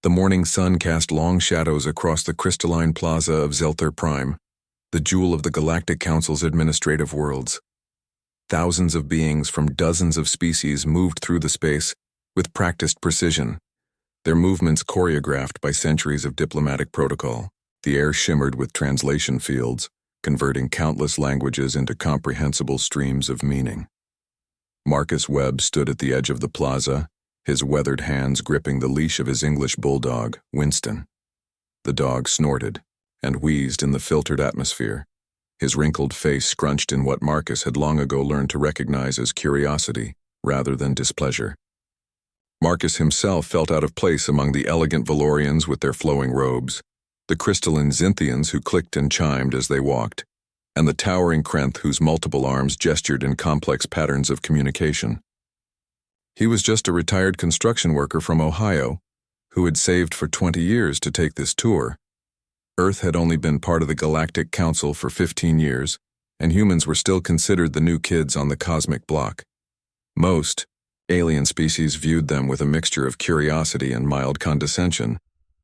The morning sun cast long shadows across the crystalline plaza of Zelther Prime, the jewel of the Galactic Council's administrative worlds. Thousands of beings from dozens of species moved through the space with practiced precision, their movements choreographed by centuries of diplomatic protocol. The air shimmered with translation fields, converting countless languages into comprehensible streams of meaning. Marcus Webb stood at the edge of the plaza, his weathered hands gripping the leash of his English bulldog, Winston. The dog snorted and wheezed in the filtered atmosphere, his wrinkled face scrunched in what Marcus had long ago learned to recognize as curiosity rather than displeasure. Marcus himself felt out of place among the elegant Valorians with their flowing robes, the crystalline Xinthians who clicked and chimed as they walked, and the towering Krenth whose multiple arms gestured in complex patterns of communication. He was just a retired construction worker from Ohio, who had saved for 20 years to take this tour. Earth had only been part of the Galactic Council for 15 years, and humans were still considered the new kids on the cosmic block. Most alien species viewed them with a mixture of curiosity and mild condescension,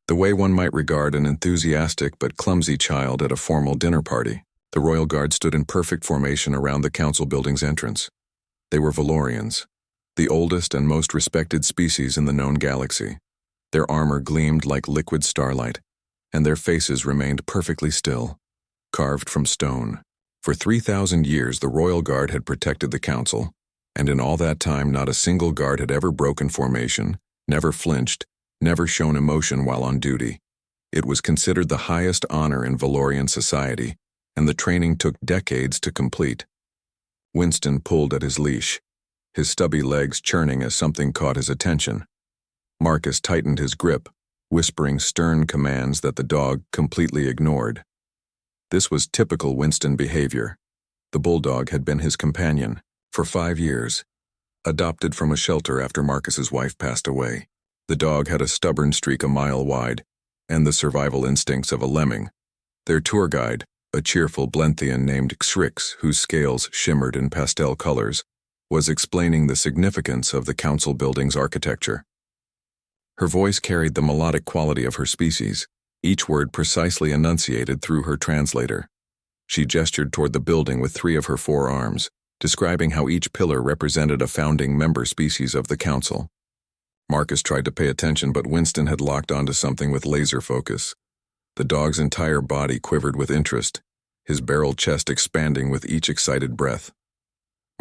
the way one might regard an enthusiastic but clumsy child at a formal dinner party. The Royal Guard stood in perfect formation around the council building's entrance. They were Valorians, the oldest and most respected species in the known galaxy. Their armor gleamed like liquid starlight, and their faces remained perfectly still, carved from stone. For 3,000 years, the Royal Guard had protected the council, and in all that time not a single guard had ever broken formation, never flinched, never shown emotion while on duty. It was considered the highest honor in Valorian society, and the training took decades to complete. Winston pulled at his leash, his stubby legs churning as something caught his attention. Marcus tightened his grip, whispering stern commands that the dog completely ignored. This was typical Winston behavior. The bulldog had been his companion for 5 years, adopted from a shelter after Marcus's wife passed away. The dog had a stubborn streak a mile wide, and the survival instincts of a lemming. Their tour guide, a cheerful Blenthian named Xrix, whose scales shimmered in pastel colors, was explaining the significance of the council building's architecture. Her voice carried the melodic quality of her species, each word precisely enunciated through her translator. She gestured toward the building with 3 of her 4 arms, describing how each pillar represented a founding member species of the council. Marcus tried to pay attention, but Winston had locked onto something with laser focus. The dog's entire body quivered with interest, his barrel chest expanding with each excited breath.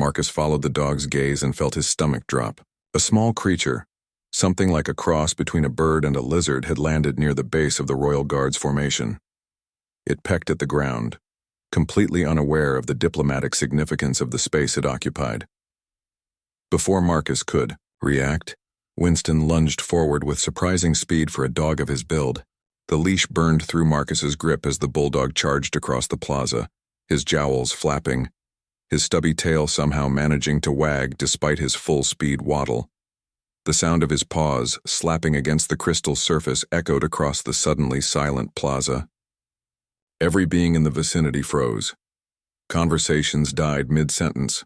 Marcus followed the dog's gaze and felt his stomach drop. A small creature, something like a cross between a bird and a lizard, had landed near the base of the Royal Guard's formation. It pecked at the ground, completely unaware of the diplomatic significance of the space it occupied. Before Marcus could react, Winston lunged forward with surprising speed for a dog of his build. The leash burned through Marcus's grip as the bulldog charged across the plaza, his jowls flapping, his stubby tail somehow managing to wag despite his full-speed waddle. The sound of his paws slapping against the crystal surface echoed across the suddenly silent plaza. Every being in the vicinity froze. Conversations died mid-sentence.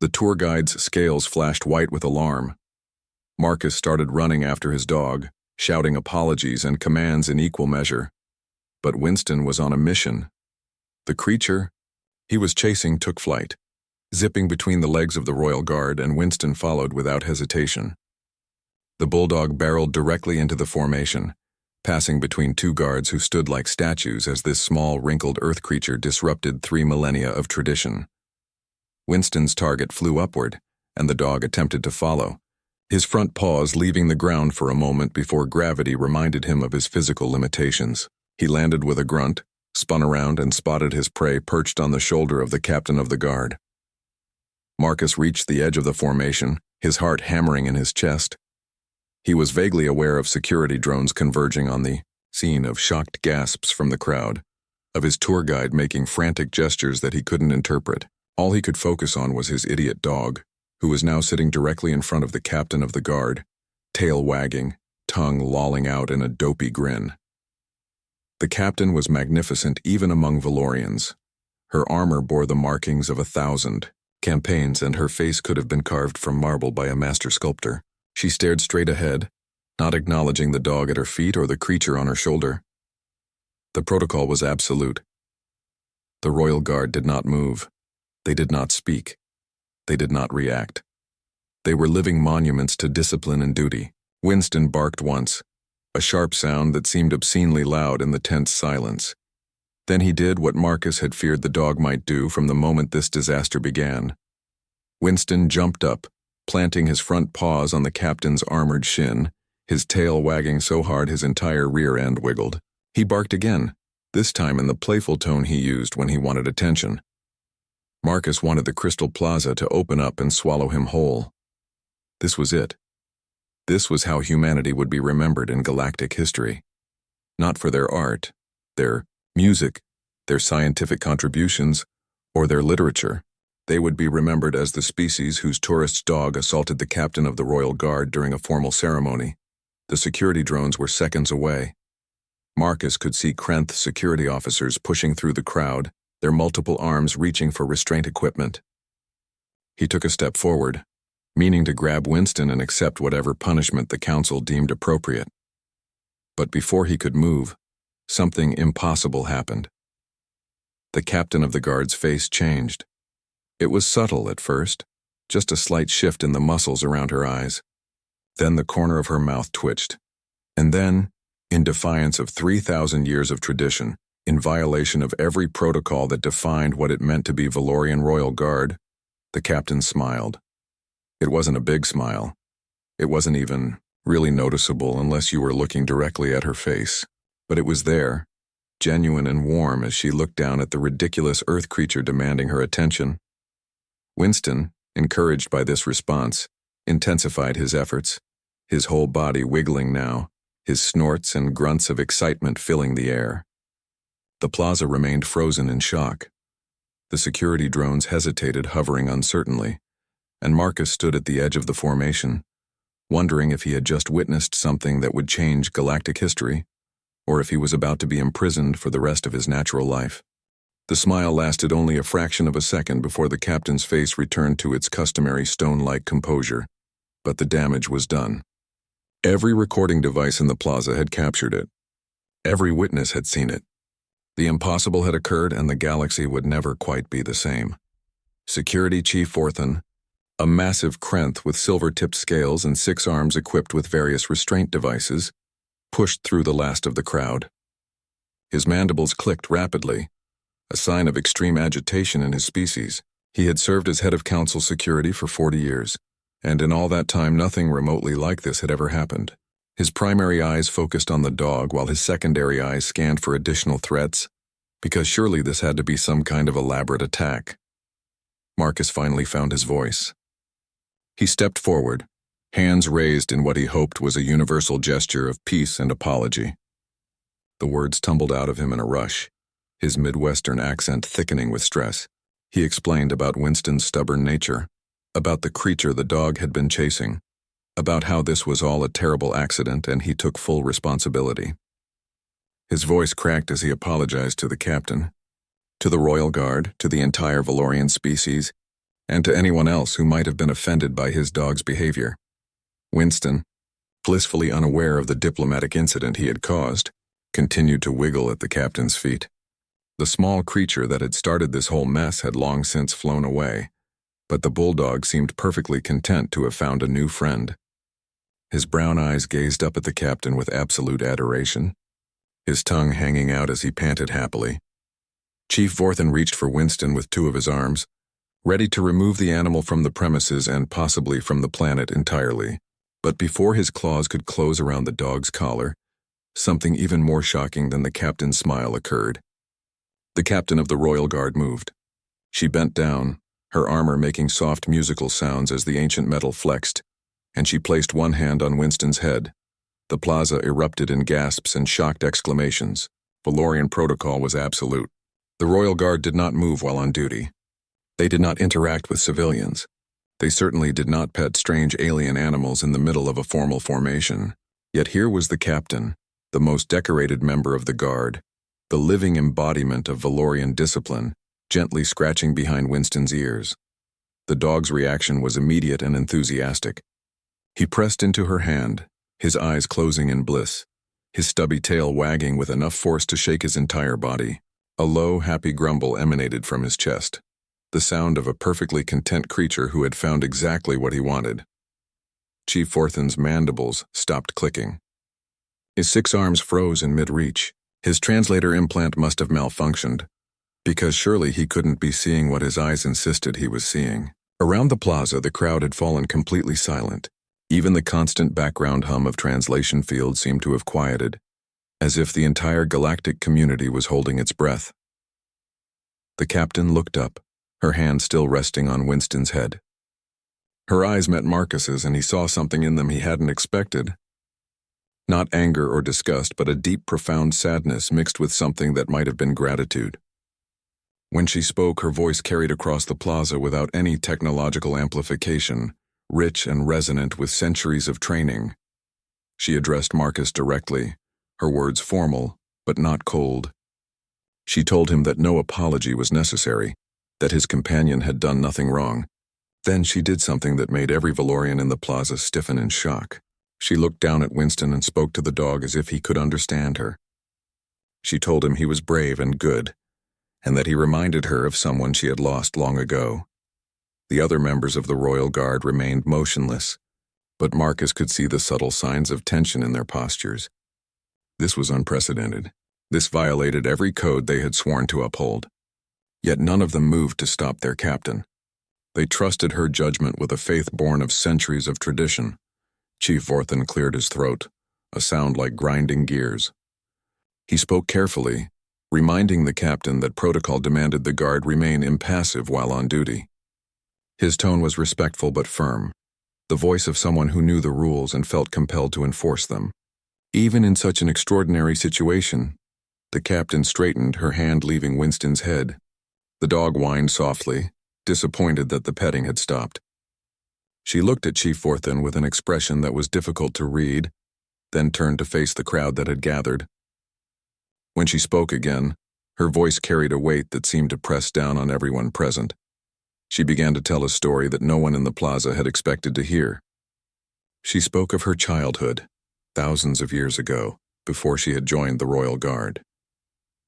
The tour guide's scales flashed white with alarm. Marcus started running after his dog, shouting apologies and commands in equal measure. But Winston was on a mission. The creature he was chasing took flight, zipping between the legs of the Royal Guard, and Winston followed without hesitation. The bulldog barreled directly into the formation, passing between 2 guards who stood like statues as this small, wrinkled earth creature disrupted 3 millennia of tradition. Winston's target flew upward, and the dog attempted to follow, his front paws leaving the ground for a moment before gravity reminded him of his physical limitations. He landed with a grunt, spun around, and spotted his prey perched on the shoulder of the captain of the guard. Marcus reached the edge of the formation, his heart hammering in his chest. He was vaguely aware of security drones converging on the scene, of shocked gasps from the crowd, of his tour guide making frantic gestures that he couldn't interpret. All he could focus on was his idiot dog, who was now sitting directly in front of the captain of the guard, tail wagging, tongue lolling out in a dopey grin. The captain was magnificent even among Valorians. Her armor bore the markings of 1,000 campaigns, and her face could have been carved from marble by a master sculptor. She stared straight ahead, not acknowledging the dog at her feet or the creature on her shoulder. The protocol was absolute. The royal guard did not move. They did not speak. They did not react. They were living monuments to discipline and duty. Winston barked once, a sharp sound that seemed obscenely loud in the tense silence. Then he did what Marcus had feared the dog might do from the moment this disaster began. Winston jumped up, planting his front paws on the captain's armored shin, his tail wagging so hard his entire rear end wiggled. He barked again, this time in the playful tone he used when he wanted attention. Marcus wanted the Crystal Plaza to open up and swallow him whole. This was it. This was how humanity would be remembered in galactic history. Not for their art, their music, their scientific contributions, or their literature. They would be remembered as the species whose tourist's dog assaulted the captain of the Royal Guard during a formal ceremony. The security drones were seconds away. Marcus could see Krenth security officers pushing through the crowd, their multiple arms reaching for restraint equipment. He took a step forward, meaning to grab Winston and accept whatever punishment the council deemed appropriate. But before he could move, something impossible happened. The captain of the guard's face changed. It was subtle at first, just a slight shift in the muscles around her eyes. Then the corner of her mouth twitched. And then, in defiance of 3,000 years of tradition, in violation of every protocol that defined what it meant to be Valorian Royal Guard, the captain smiled. It wasn't a big smile. It wasn't even really noticeable unless you were looking directly at her face. But it was there, genuine and warm as she looked down at the ridiculous earth creature demanding her attention. Winston, encouraged by this response, intensified his efforts, his whole body wiggling now, his snorts and grunts of excitement filling the air. The plaza remained frozen in shock. The security drones hesitated, hovering uncertainly, and Marcus stood at the edge of the formation, wondering if he had just witnessed something that would change galactic history, or if he was about to be imprisoned for the rest of his natural life. The smile lasted only a fraction of a second before the captain's face returned to its customary stone-like composure, but the damage was done. Every recording device in the plaza had captured it. Every witness had seen it. The impossible had occurred and the galaxy would never quite be the same. Security Chief Vorthen, a massive Krenth with silver-tipped scales and 6 arms equipped with various restraint devices, pushed through the last of the crowd. His mandibles clicked rapidly, a sign of extreme agitation in his species. He had served as head of council security for 40 years, and in all that time nothing remotely like this had ever happened. His primary eyes focused on the dog while his secondary eyes scanned for additional threats, because surely this had to be some kind of elaborate attack. Marcus finally found his voice. He stepped forward, hands raised in what he hoped was a universal gesture of peace and apology. The words tumbled out of him in a rush, his Midwestern accent thickening with stress. He explained about Winston's stubborn nature, about the creature the dog had been chasing, about how this was all a terrible accident and he took full responsibility. His voice cracked as he apologized to the captain, to the Royal Guard, to the entire Valorian species, and to anyone else who might have been offended by his dog's behavior. Winston, blissfully unaware of the diplomatic incident he had caused, continued to wiggle at the captain's feet. The small creature that had started this whole mess had long since flown away, but the Bulldog seemed perfectly content to have found a new friend. His brown eyes gazed up at the captain with absolute adoration, his tongue hanging out as he panted happily. Chief Vorthen reached for Winston with 2 of his arms, ready to remove the animal from the premises and possibly from the planet entirely. But before his claws could close around the dog's collar, something even more shocking than the captain's smile occurred. The captain of the Royal Guard moved. She bent down, her armor making soft musical sounds as the ancient metal flexed, and she placed one hand on Winston's head. The plaza erupted in gasps and shocked exclamations. Valorian protocol was absolute. The Royal Guard did not move while on duty. They did not interact with civilians. They certainly did not pet strange alien animals in the middle of a formal formation. Yet here was the captain, the most decorated member of the Guard, the living embodiment of Valorian discipline, gently scratching behind Winston's ears. The dog's reaction was immediate and enthusiastic. He pressed into her hand, his eyes closing in bliss, his stubby tail wagging with enough force to shake his entire body. A low, happy grumble emanated from his chest, the sound of a perfectly content creature who had found exactly what he wanted. Chief Forthan's mandibles stopped clicking. His 6 arms froze in mid-reach. His translator implant must have malfunctioned, because surely he couldn't be seeing what his eyes insisted he was seeing. Around the plaza, the crowd had fallen completely silent. Even the constant background hum of translation fields seemed to have quieted, as if the entire galactic community was holding its breath. The captain looked up, her hand still resting on Winston's head. Her eyes met Marcus's, and he saw something in them he hadn't expected. Not anger or disgust, but a deep, profound sadness mixed with something that might have been gratitude. When she spoke, her voice carried across the plaza without any technological amplification, rich and resonant with centuries of training. She addressed Marcus directly, her words formal, but not cold. She told him that no apology was necessary, that his companion had done nothing wrong. Then she did something that made every Valorian in the plaza stiffen in shock. She looked down at Winston and spoke to the dog as if he could understand her. She told him he was brave and good, and that he reminded her of someone she had lost long ago. The other members of the Royal Guard remained motionless, but Marcus could see the subtle signs of tension in their postures. This was unprecedented. This violated every code they had sworn to uphold. Yet none of them moved to stop their captain. They trusted her judgment with a faith born of centuries of tradition. Chief Forthan cleared his throat, a sound like grinding gears. He spoke carefully, reminding the captain that protocol demanded the guard remain impassive while on duty. His tone was respectful but firm, the voice of someone who knew the rules and felt compelled to enforce them. Even in such an extraordinary situation, the captain straightened, her hand leaving Winston's head. The dog whined softly, disappointed that the petting had stopped. She looked at Chief Forthan with an expression that was difficult to read, then turned to face the crowd that had gathered. When she spoke again, her voice carried a weight that seemed to press down on everyone present. She began to tell a story that no one in the plaza had expected to hear. She spoke of her childhood, thousands of years ago, before she had joined the Royal Guard.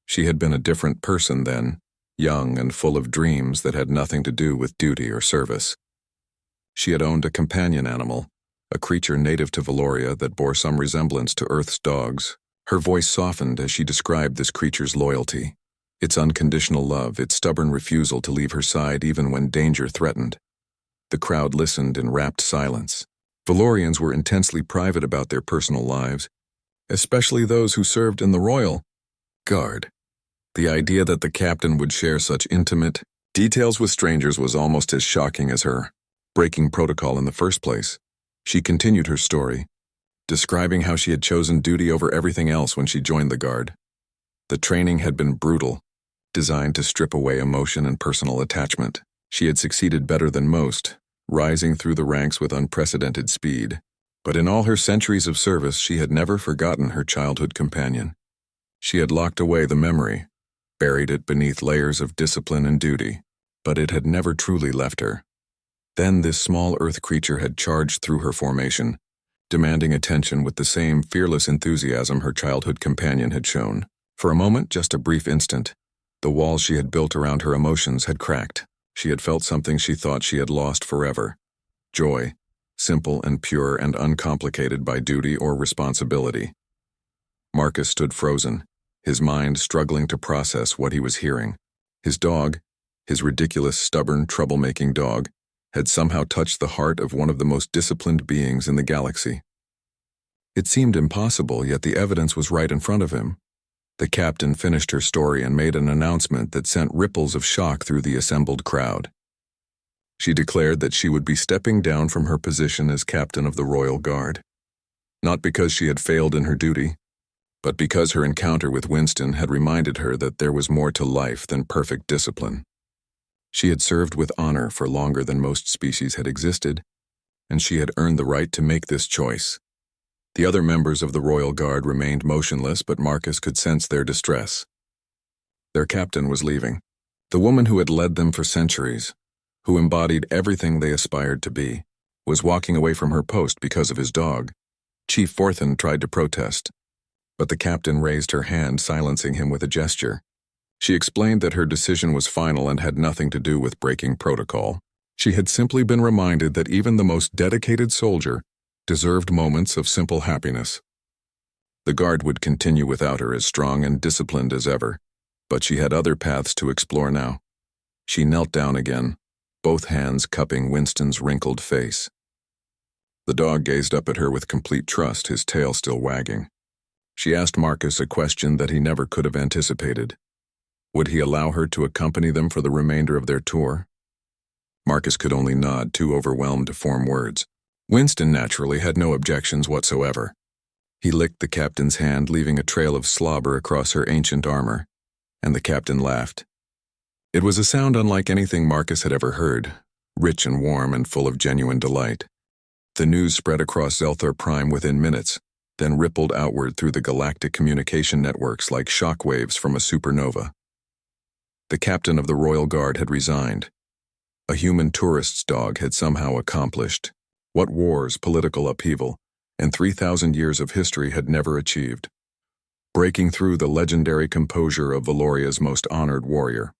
She had been a different person then, young and full of dreams that had nothing to do with duty or service. She had owned a companion animal, a creature native to Valoria that bore some resemblance to Earth's dogs. Her voice softened as she described this creature's loyalty, its unconditional love, its stubborn refusal to leave her side even when danger threatened. The crowd listened in rapt silence. Valorians were intensely private about their personal lives, especially those who served in the Royal Guard. The idea that the captain would share such intimate details with strangers was almost as shocking as her breaking protocol in the first place. She continued her story, describing how she had chosen duty over everything else when she joined the Guard. The training had been brutal, designed to strip away emotion and personal attachment. She had succeeded better than most, rising through the ranks with unprecedented speed. But in all her centuries of service, she had never forgotten her childhood companion. She had locked away the memory, buried it beneath layers of discipline and duty, but it had never truly left her. Then this small earth creature had charged through her formation, demanding attention with the same fearless enthusiasm her childhood companion had shown. For a moment, just a brief instant, the walls she had built around her emotions had cracked. She had felt something she thought she had lost forever. Joy, simple and pure and uncomplicated by duty or responsibility. Marcus stood frozen, his mind struggling to process what he was hearing. His dog, his ridiculous, stubborn, troublemaking dog, had somehow touched the heart of one of the most disciplined beings in the galaxy. It seemed impossible, yet the evidence was right in front of him. The captain finished her story and made an announcement that sent ripples of shock through the assembled crowd. She declared that she would be stepping down from her position as captain of the Royal Guard. Not because she had failed in her duty, but because her encounter with Winston had reminded her that there was more to life than perfect discipline. She had served with honor for longer than most species had existed, and she had earned the right to make this choice. The other members of the Royal Guard remained motionless, but Marcus could sense their distress. Their captain was leaving. The woman who had led them for centuries, who embodied everything they aspired to be, was walking away from her post because of his dog. Chief Forthen tried to protest, but the captain raised her hand, silencing him with a gesture. She explained that her decision was final and had nothing to do with breaking protocol. She had simply been reminded that even the most dedicated soldier deserved moments of simple happiness. The guard would continue without her, as strong and disciplined as ever, but she had other paths to explore now. She knelt down again, both hands cupping Winston's wrinkled face. The dog gazed up at her with complete trust, his tail still wagging. She asked Marcus a question that he never could have anticipated. Would he allow her to accompany them for the remainder of their tour? Marcus could only nod, too overwhelmed to form words. Winston naturally had no objections whatsoever. He licked the captain's hand, leaving a trail of slobber across her ancient armor, and the captain laughed. It was a sound unlike anything Marcus had ever heard, rich and warm and full of genuine delight. The news spread across Zelthar Prime within minutes, then rippled outward through the galactic communication networks like shockwaves from a supernova. The captain of the Royal Guard had resigned. A human tourist's dog had somehow accomplished what wars, political upheaval, and 3,000 years of history had never achieved, breaking through the legendary composure of Valoria's most honored warrior.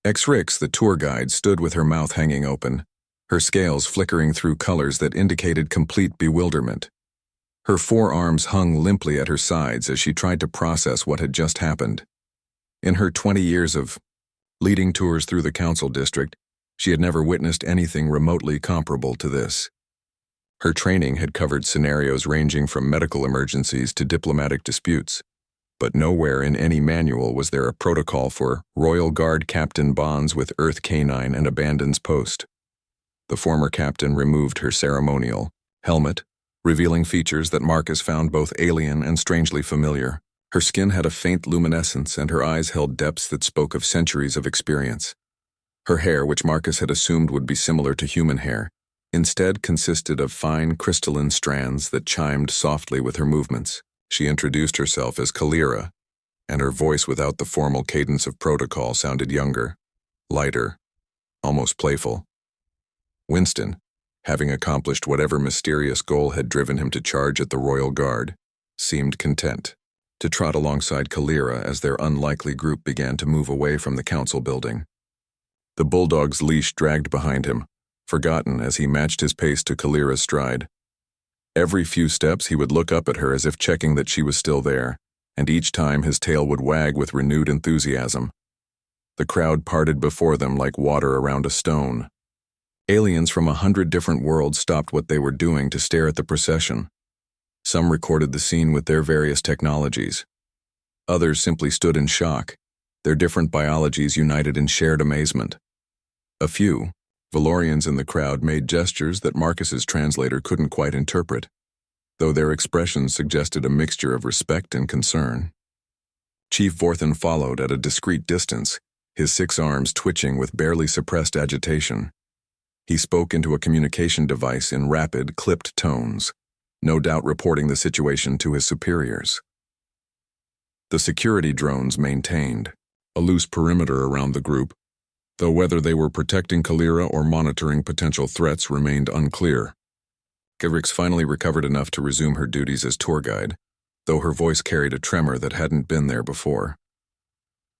Ex-Rix, the tour guide, stood with her mouth hanging open, her scales flickering through colors that indicated complete bewilderment. Her forearms hung limply at her sides as she tried to process what had just happened. In her 20 years of leading tours through the council district, she had never witnessed anything remotely comparable to this. Her training had covered scenarios ranging from medical emergencies to diplomatic disputes, but nowhere in any manual was there a protocol for Royal Guard captain bonds with Earth Canine and abandons post. The former captain removed her ceremonial helmet, revealing features that Marcus found both alien and strangely familiar. Her skin had a faint luminescence, and her eyes held depths that spoke of centuries of experience. Her hair, which Marcus had assumed would be similar to human hair, instead consisted of fine crystalline strands that chimed softly with her movements. She introduced herself as Kalira, and her voice, without the formal cadence of protocol, sounded younger, lighter, almost playful. Winston, having accomplished whatever mysterious goal had driven him to charge at the Royal Guard, seemed content to trot alongside Kalira as their unlikely group began to move away from the council building. The Bulldog's leash dragged behind him, forgotten as he matched his pace to Kalira's stride. Every few steps he would look up at her as if checking that she was still there, and each time his tail would wag with renewed enthusiasm. The crowd parted before them like water around a stone. Aliens from 100 different worlds stopped what they were doing to stare at the procession. Some recorded the scene with their various technologies. Others simply stood in shock, their different biologies united in shared amazement. A few, Valorians in the crowd, made gestures that Marcus's translator couldn't quite interpret, though their expressions suggested a mixture of respect and concern. Chief Forthen followed at a discreet distance, his 6 arms twitching with barely suppressed agitation. He spoke into a communication device in rapid, clipped tones, no doubt reporting the situation to his superiors. The security drones maintained a loose perimeter around the group, though whether they were protecting Kalira or monitoring potential threats remained unclear. Givrix finally recovered enough to resume her duties as tour guide, though her voice carried a tremor that hadn't been there before.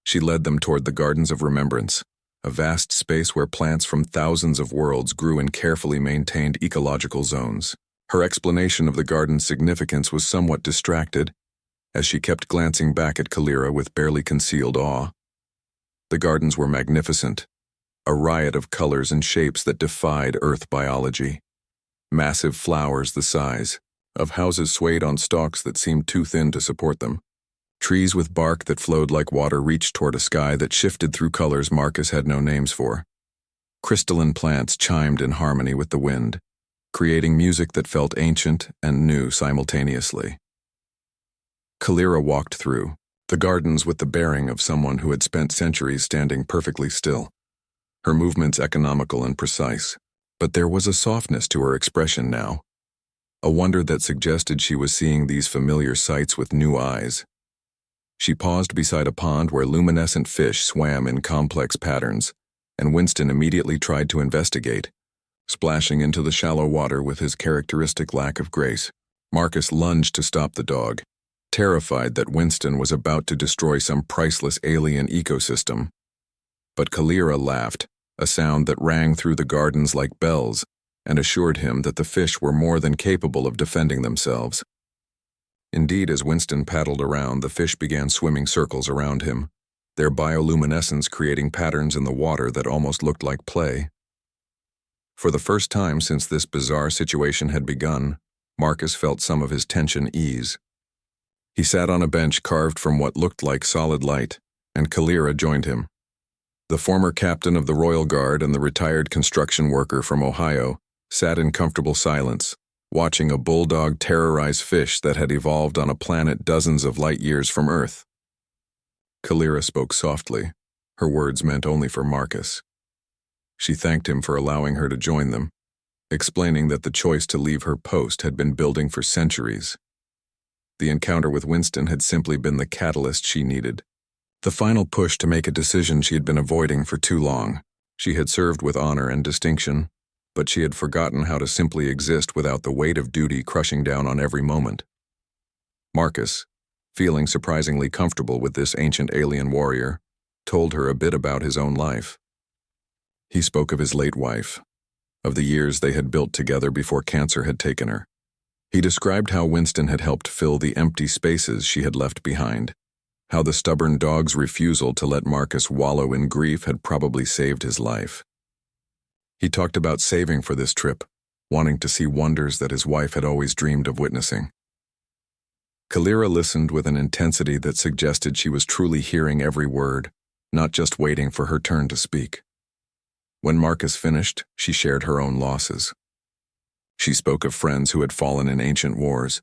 She led them toward the Gardens of Remembrance, a vast space where plants from thousands of worlds grew in carefully maintained ecological zones. Her explanation of the garden's significance was somewhat distracted, as she kept glancing back at Kalira with barely concealed awe. The gardens were magnificent, a riot of colors and shapes that defied Earth biology. Massive flowers the size of houses swayed on stalks that seemed too thin to support them. Trees with bark that flowed like water reached toward a sky that shifted through colors Marcus had no names for. Crystalline plants chimed in harmony with the wind, creating music that felt ancient and new simultaneously. Kalira walked through the gardens with the bearing of someone who had spent centuries standing perfectly still, her movements economical and precise. But there was a softness to her expression now, a wonder that suggested she was seeing these familiar sights with new eyes. She paused beside a pond where luminescent fish swam in complex patterns, and Winston immediately tried to investigate, splashing into the shallow water with his characteristic lack of grace. Marcus lunged to stop the dog, terrified that Winston was about to destroy some priceless alien ecosystem. But Kalira laughed, a sound that rang through the gardens like bells, and assured him that the fish were more than capable of defending themselves. Indeed, as Winston paddled around, the fish began swimming circles around him, their bioluminescence creating patterns in the water that almost looked like play. For the first time since this bizarre situation had begun, Marcus felt some of his tension ease. He sat on a bench carved from what looked like solid light, and Kalira joined him. The former captain of the Royal Guard and the retired construction worker from Ohio sat in comfortable silence, watching a bulldog terrorize fish that had evolved on a planet dozens of light years from Earth. Kalira spoke softly. Her words meant only for Marcus. She thanked him for allowing her to join them, explaining that the choice to leave her post had been building for centuries. The encounter with Winston had simply been the catalyst she needed, the final push to make a decision she had been avoiding for too long. She had served with honor and distinction, but she had forgotten how to simply exist without the weight of duty crushing down on every moment. Marcus, feeling surprisingly comfortable with this ancient alien warrior, told her a bit about his own life. He spoke of his late wife, of the years they had built together before cancer had taken her. He described how Winston had helped fill the empty spaces she had left behind, how the stubborn dog's refusal to let Marcus wallow in grief had probably saved his life. He talked about saving for this trip, wanting to see wonders that his wife had always dreamed of witnessing. Kalira listened with an intensity that suggested she was truly hearing every word, not just waiting for her turn to speak. When Marcus finished, she shared her own losses. She spoke of friends who had fallen in ancient wars,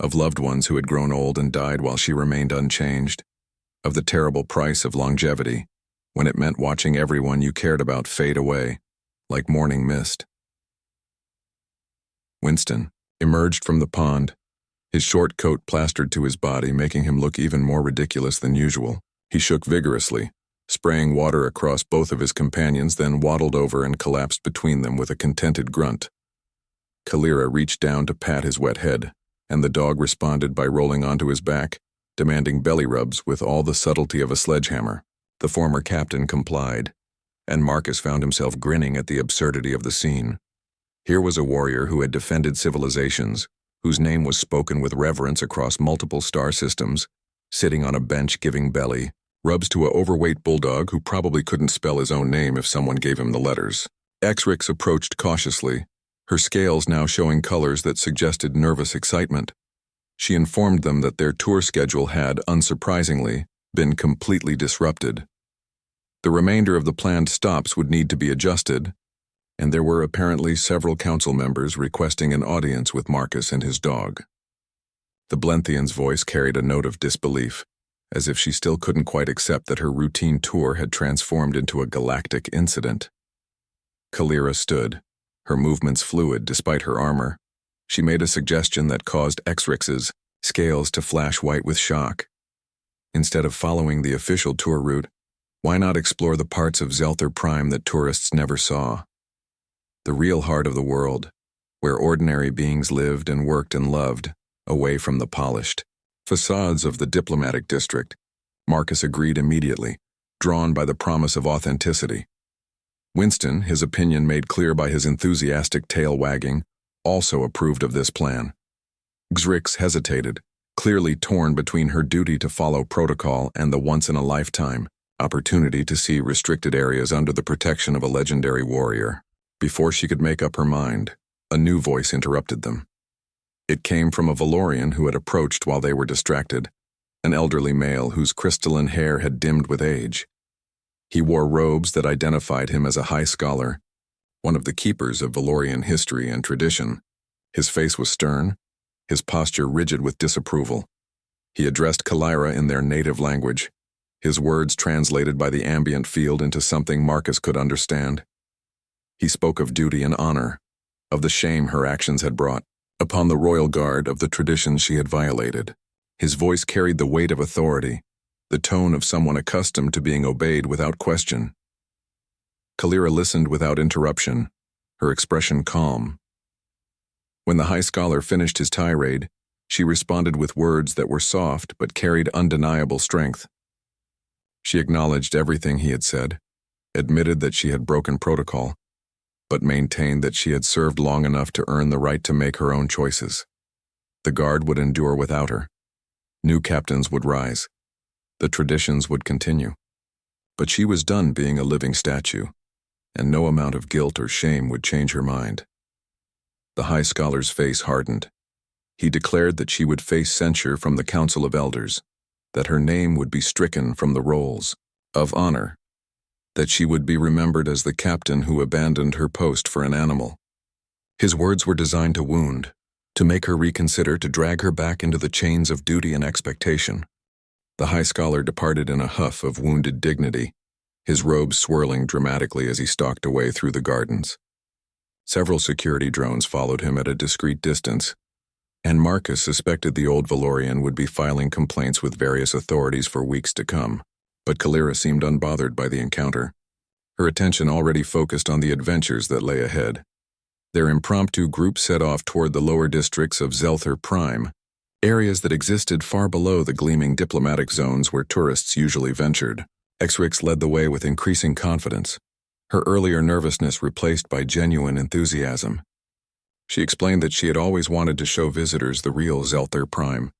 of loved ones who had grown old and died while she remained unchanged, of the terrible price of longevity, when it meant watching everyone you cared about fade away, like morning mist. Winston emerged from the pond, his short coat plastered to his body, making him look even more ridiculous than usual. He shook vigorously, spraying water across both of his companions, then waddled over and collapsed between them with a contented grunt. Kalira reached down to pat his wet head, and the dog responded by rolling onto his back, demanding belly rubs with all the subtlety of a sledgehammer. The former captain complied, and Marcus found himself grinning at the absurdity of the scene. Here was a warrior who had defended civilizations, whose name was spoken with reverence across multiple star systems, sitting on a bench giving belly rubs to an overweight bulldog who probably couldn't spell his own name if someone gave him the letters. Exrix approached cautiously, her scales now showing colors that suggested nervous excitement. She informed them that their tour schedule had, unsurprisingly, been completely disrupted. The remainder of the planned stops would need to be adjusted, and there were apparently several council members requesting an audience with Marcus and his dog. The Blenthian's voice carried a note of disbelief, as if she still couldn't quite accept that her routine tour had transformed into a galactic incident. Kalira stood, her movements fluid despite her armor. She made a suggestion that caused Exrix's scales to flash white with shock. Instead of following the official tour route, why not explore the parts of Zelther Prime that tourists never saw? The real heart of the world, where ordinary beings lived and worked and loved, away from the polished facades of the diplomatic district. Marcus agreed immediately, drawn by the promise of authenticity. Winston, his opinion made clear by his enthusiastic tail wagging, also approved of this plan. Xrix hesitated, clearly torn between her duty to follow protocol and the once-in-a-lifetime opportunity to see restricted areas under the protection of a legendary warrior. Before she could make up her mind, a new voice interrupted them. It came from a Valorian who had approached while they were distracted, an elderly male whose crystalline hair had dimmed with age. He wore robes that identified him as a high scholar, one of the keepers of Valorian history and tradition. His face was stern, his posture rigid with disapproval. He addressed Kalira in their native language, his words translated by the ambient field into something Marcus could understand. He spoke of duty and honor, of the shame her actions had brought upon the royal guard, of the traditions she had violated. His voice carried the weight of authority, the tone of someone accustomed to being obeyed without question. Kalira listened without interruption, her expression calm. When the High Scholar finished his tirade, she responded with words that were soft but carried undeniable strength. She acknowledged everything he had said, admitted that she had broken protocol, but maintained that she had served long enough to earn the right to make her own choices. The guard would endure without her. New captains would rise. The traditions would continue. But she was done being a living statue, and no amount of guilt or shame would change her mind. The High Scholar's face hardened. He declared that she would face censure from the Council of Elders, that her name would be stricken from the rolls of honor, that she would be remembered as the captain who abandoned her post for an animal. His words were designed to wound, to make her reconsider, to drag her back into the chains of duty and expectation. The High Scholar departed in a huff of wounded dignity, his robe swirling dramatically as he stalked away through the gardens. Several security drones followed him at a discreet distance, and Marcus suspected the old Valorian would be filing complaints with various authorities for weeks to come. But Kalira seemed unbothered by the encounter, her attention already focused on the adventures that lay ahead. Their impromptu group set off toward the lower districts of Zelther Prime, areas that existed far below the gleaming diplomatic zones where tourists usually ventured. Exrix led the way with increasing confidence, her earlier nervousness replaced by genuine enthusiasm. She explained that she had always wanted to show visitors the real Zelther Prime,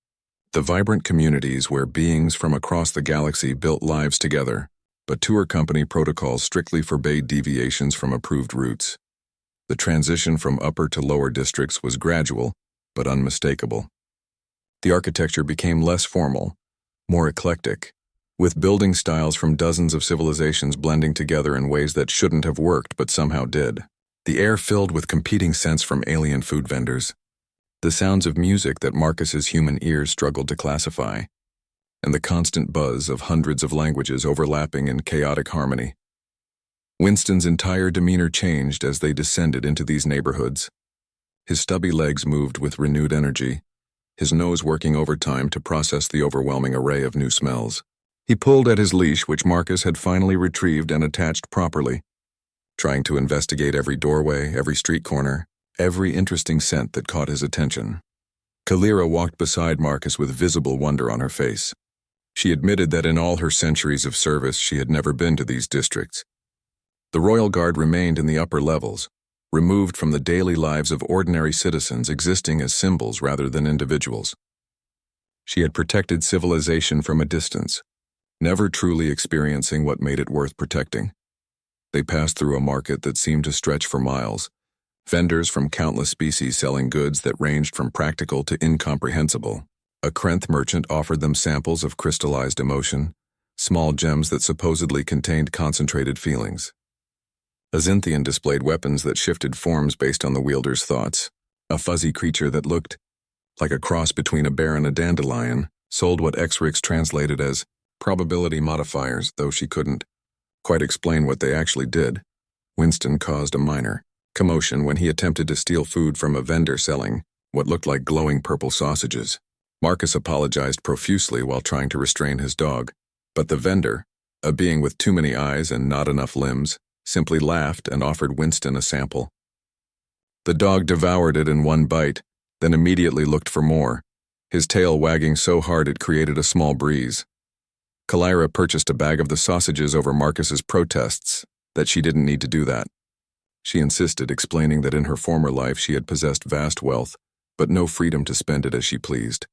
the vibrant communities where beings from across the galaxy built lives together, but tour company protocols strictly forbade deviations from approved routes. The transition from upper to lower districts was gradual, but unmistakable. The architecture became less formal, more eclectic, with building styles from dozens of civilizations blending together in ways that shouldn't have worked but somehow did. The air filled with competing scents from alien food vendors, the sounds of music that Marcus's human ears struggled to classify, and the constant buzz of hundreds of languages overlapping in chaotic harmony. Winston's entire demeanor changed as they descended into these neighborhoods. His stubby legs moved with renewed energy, his nose working overtime to process the overwhelming array of new smells. He pulled at his leash, which Marcus had finally retrieved and attached properly, trying to investigate every doorway, every street corner, every interesting scent that caught his attention. Kalira walked beside Marcus with visible wonder on her face. She admitted that in all her centuries of service she had never been to these districts. The Royal Guard remained in the upper levels, removed from the daily lives of ordinary citizens existing as symbols rather than individuals. She had protected civilization from a distance, never truly experiencing what made it worth protecting. They passed through a market that seemed to stretch for miles, vendors from countless species selling goods that ranged from practical to incomprehensible. A Krenth merchant offered them samples of crystallized emotion, small gems that supposedly contained concentrated feelings. A Zynthian displayed weapons that shifted forms based on the wielder's thoughts. A fuzzy creature that looked like a cross between a bear and a dandelion sold what Exrix translated as probability modifiers, though she couldn't quite explain what they actually did. Winston caused a minor commotion when he attempted to steal food from a vendor selling what looked like glowing purple sausages. Marcus apologized profusely while trying to restrain his dog, but the vendor, a being with too many eyes and not enough limbs, simply laughed and offered Winston a sample. The dog devoured it in one bite, then immediately looked for more, his tail wagging so hard it created a small breeze. Kalira purchased a bag of the sausages over Marcus's protests that she didn't need to do that. She insisted, explaining that in her former life she had possessed vast wealth, but no freedom to spend it as she pleased.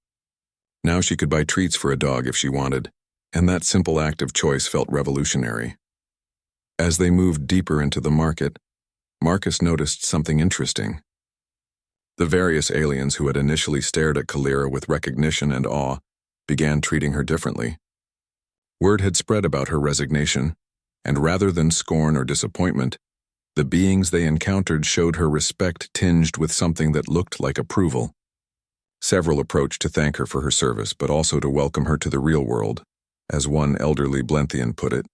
Now she could buy treats for a dog if she wanted, and that simple act of choice felt revolutionary. As they moved deeper into the market, Marcus noticed something interesting. The various aliens who had initially stared at Kalira with recognition and awe began treating her differently. Word had spread about her resignation, and rather than scorn or disappointment, the beings they encountered showed her respect tinged with something that looked like approval. Several approached to thank her for her service, but also to welcome her to the real world, as one elderly Blenthian put it.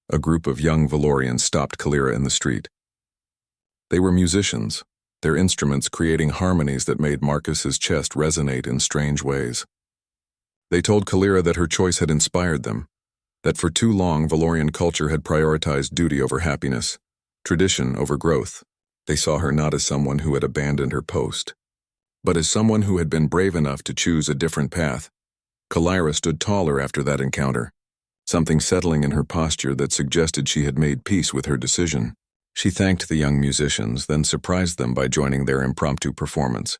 A group of young Valorians stopped Kalira in the street. They were musicians, their instruments creating harmonies that made Marcus's chest resonate in strange ways. They told Kalira that her choice had inspired them, that for too long Valorian culture had prioritized duty over happiness, tradition over growth. They saw her not as someone who had abandoned her post, But as someone who had been brave enough to choose a different path, Kalira stood taller after that encounter, something settling in her posture that suggested she had made peace with her decision. She thanked the young musicians, then surprised them by joining their impromptu performance.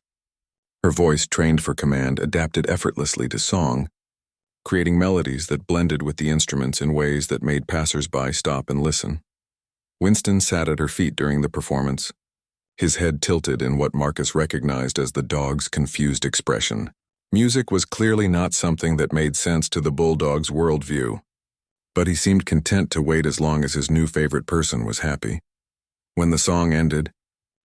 Her voice, trained for command, adapted effortlessly to song, creating melodies that blended with the instruments in ways that made passers-by stop and listen. Winston sat at her feet during the performance, his head tilted in what Marcus recognized as the dog's confused expression. Music was clearly not something that made sense to the Bulldog's worldview, but he seemed content to wait as long as his new favorite person was happy. When the song ended,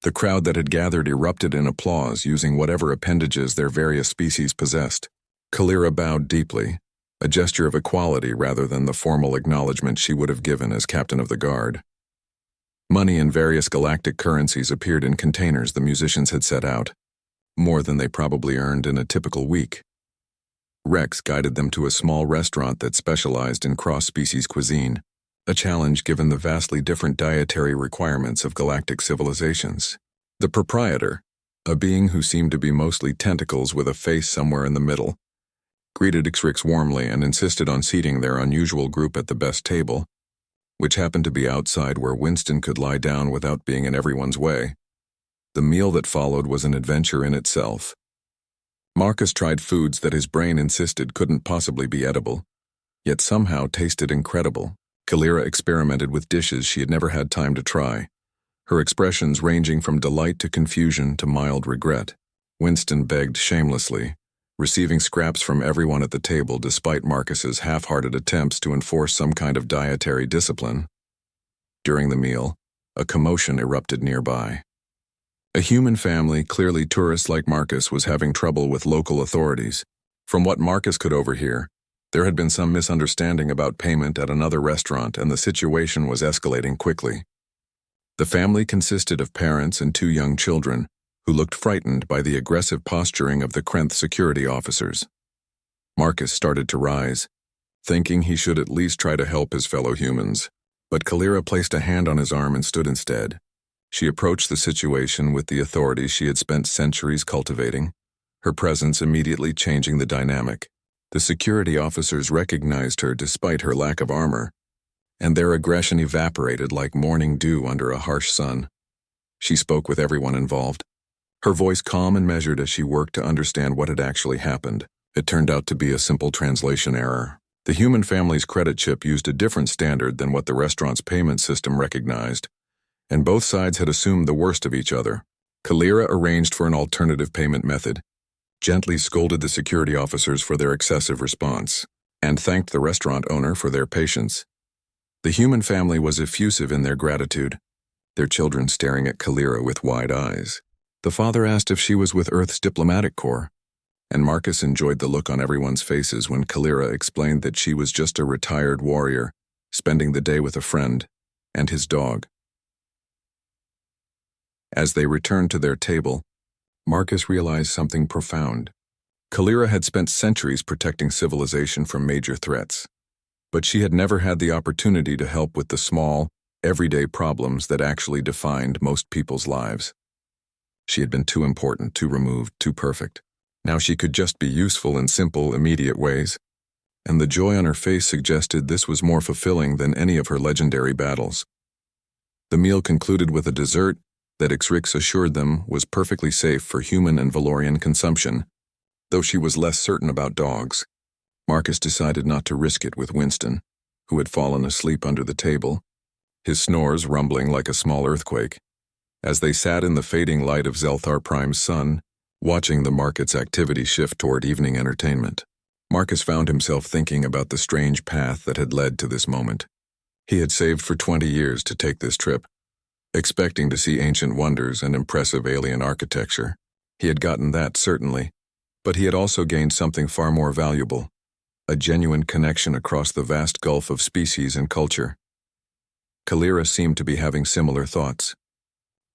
the crowd that had gathered erupted in applause using whatever appendages their various species possessed. Kalira bowed deeply, a gesture of equality rather than the formal acknowledgement she would have given as captain of the guard. Money in various galactic currencies appeared in containers the musicians had set out, more than they probably earned in a typical week. Rex guided them to a small restaurant that specialized in cross-species cuisine, a challenge given the vastly different dietary requirements of galactic civilizations. The proprietor, a being who seemed to be mostly tentacles with a face somewhere in the middle, greeted Ixrix warmly and insisted on seating their unusual group at the best table, which happened to be outside where Winston could lie down without being in everyone's way. The meal that followed was an adventure in itself. Marcus tried foods that his brain insisted couldn't possibly be edible, yet somehow tasted incredible. Kalira experimented with dishes she had never had time to try, her expressions ranging from delight to confusion to mild regret. Winston begged shamelessly, receiving scraps from everyone at the table despite Marcus's half-hearted attempts to enforce some kind of dietary discipline. During the meal, a commotion erupted nearby. A human family, clearly tourists like Marcus, was having trouble with local authorities. From what Marcus could overhear, there had been some misunderstanding about payment at another restaurant and the situation was escalating quickly. The family consisted of parents and two young children, who looked frightened by the aggressive posturing of the Krenth security officers. Marcus started to rise, thinking he should at least try to help his fellow humans, but Kalira placed a hand on his arm and stood instead. She approached the situation with the authority she had spent centuries cultivating, her presence immediately changing the dynamic. The security officers recognized her despite her lack of armor, and their aggression evaporated like morning dew under a harsh sun. She spoke with everyone involved, her voice calm and measured as she worked to understand what had actually happened. It turned out to be a simple translation error. The human family's credit chip used a different standard than what the restaurant's payment system recognized, and both sides had assumed the worst of each other. Kalira arranged for an alternative payment method, gently scolded the security officers for their excessive response, and thanked the restaurant owner for their patience. The human family was effusive in their gratitude, their children staring at Kalira with wide eyes. The father asked if she was with Earth's diplomatic corps, and Marcus enjoyed the look on everyone's faces when Kalira explained that she was just a retired warrior, spending the day with a friend and his dog. As they returned to their table, Marcus realized something profound. Kalira had spent centuries protecting civilization from major threats, but she had never had the opportunity to help with the small, everyday problems that actually defined most people's lives. She had been too important, too removed, too perfect. Now she could just be useful in simple, immediate ways, and the joy on her face suggested this was more fulfilling than any of her legendary battles. The meal concluded with a dessert that Ixrix assured them was perfectly safe for human and Valorian consumption, though she was less certain about dogs. Marcus decided not to risk it with Winston, who had fallen asleep under the table, his snores rumbling like a small earthquake. As they sat in the fading light of Zelthar Prime's sun, watching the market's activity shift toward evening entertainment, Marcus found himself thinking about the strange path that had led to this moment. He had saved for 20 years to take this trip, expecting to see ancient wonders and impressive alien architecture. He had gotten that, certainly, but he had also gained something far more valuable, a genuine connection across the vast gulf of species and culture. Kalira seemed to be having similar thoughts.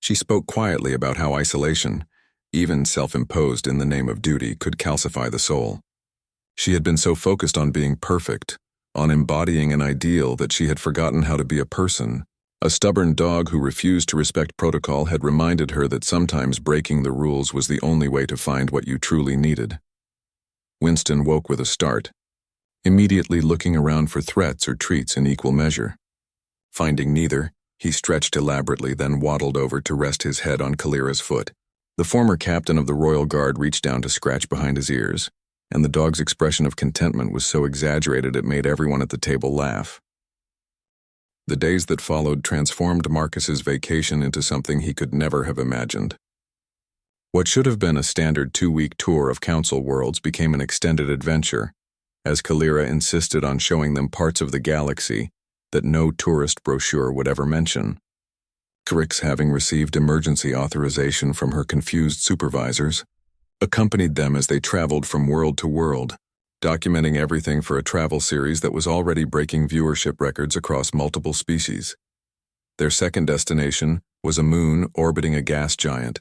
She spoke quietly about how isolation, even self-imposed in the name of duty, could calcify the soul. She had been so focused on being perfect, on embodying an ideal, that she had forgotten how to be a person, A stubborn dog who refused to respect protocol had reminded her that sometimes breaking the rules was the only way to find what you truly needed. Winston woke with a start, immediately looking around for threats or treats in equal measure. Finding neither, he stretched elaborately, then waddled over to rest his head on Kalira's foot. The former captain of the Royal Guard reached down to scratch behind his ears, and the dog's expression of contentment was so exaggerated it made everyone at the table laugh. The days that followed transformed Marcus's vacation into something he could never have imagined. What should have been a standard 2-week tour of Council Worlds became an extended adventure, as Kalira insisted on showing them parts of the galaxy that no tourist brochure would ever mention. Crix, having received emergency authorization from her confused supervisors, accompanied them as they traveled from world to world, documenting everything for a travel series that was already breaking viewership records across multiple species. Their second destination was a moon orbiting a gas giant,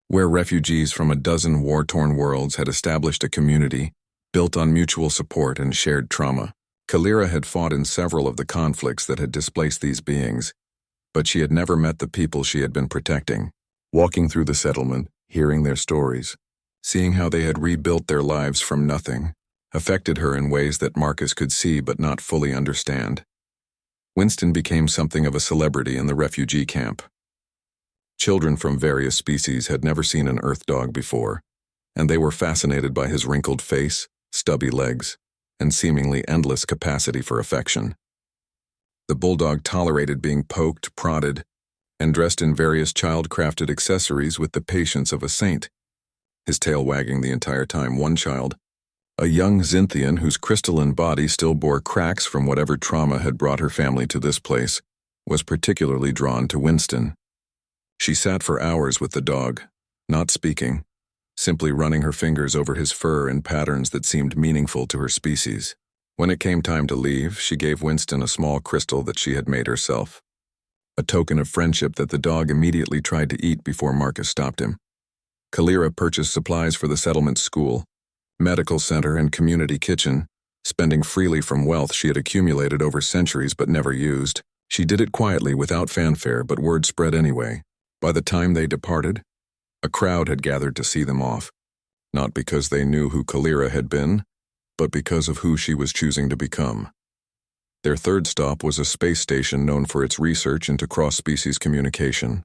where refugees from a dozen war-torn worlds had established a community built on mutual support and shared trauma. Kalira had fought in several of the conflicts that had displaced these beings, but she had never met the people she had been protecting. Walking through the settlement, hearing their stories, seeing how they had rebuilt their lives from nothing, affected her in ways that Marcus could see but not fully understand. Winston became something of a celebrity in the refugee camp. Children from various species had never seen an Earth dog before, and they were fascinated by his wrinkled face, stubby legs, and seemingly endless capacity for affection. The Bulldog tolerated being poked, prodded, and dressed in various child-crafted accessories with the patience of a saint, his tail wagging the entire time. One child, a young Xinthian whose crystalline body still bore cracks from whatever trauma had brought her family to this place, was particularly drawn to Winston. She sat for hours with the dog, not speaking, simply running her fingers over his fur in patterns that seemed meaningful to her species. When it came time to leave, she gave Winston a small crystal that she had made herself, a token of friendship that the dog immediately tried to eat before Marcus stopped him. Kalira purchased supplies for the settlement school, medical center, and community kitchen, spending freely from wealth she had accumulated over centuries but never used. She did it quietly, without fanfare, but word spread anyway. By the time they departed, a crowd had gathered to see them off, not because they knew who Kalira had been, but because of who she was choosing to become. Their third stop was a space station known for its research into cross-species communication.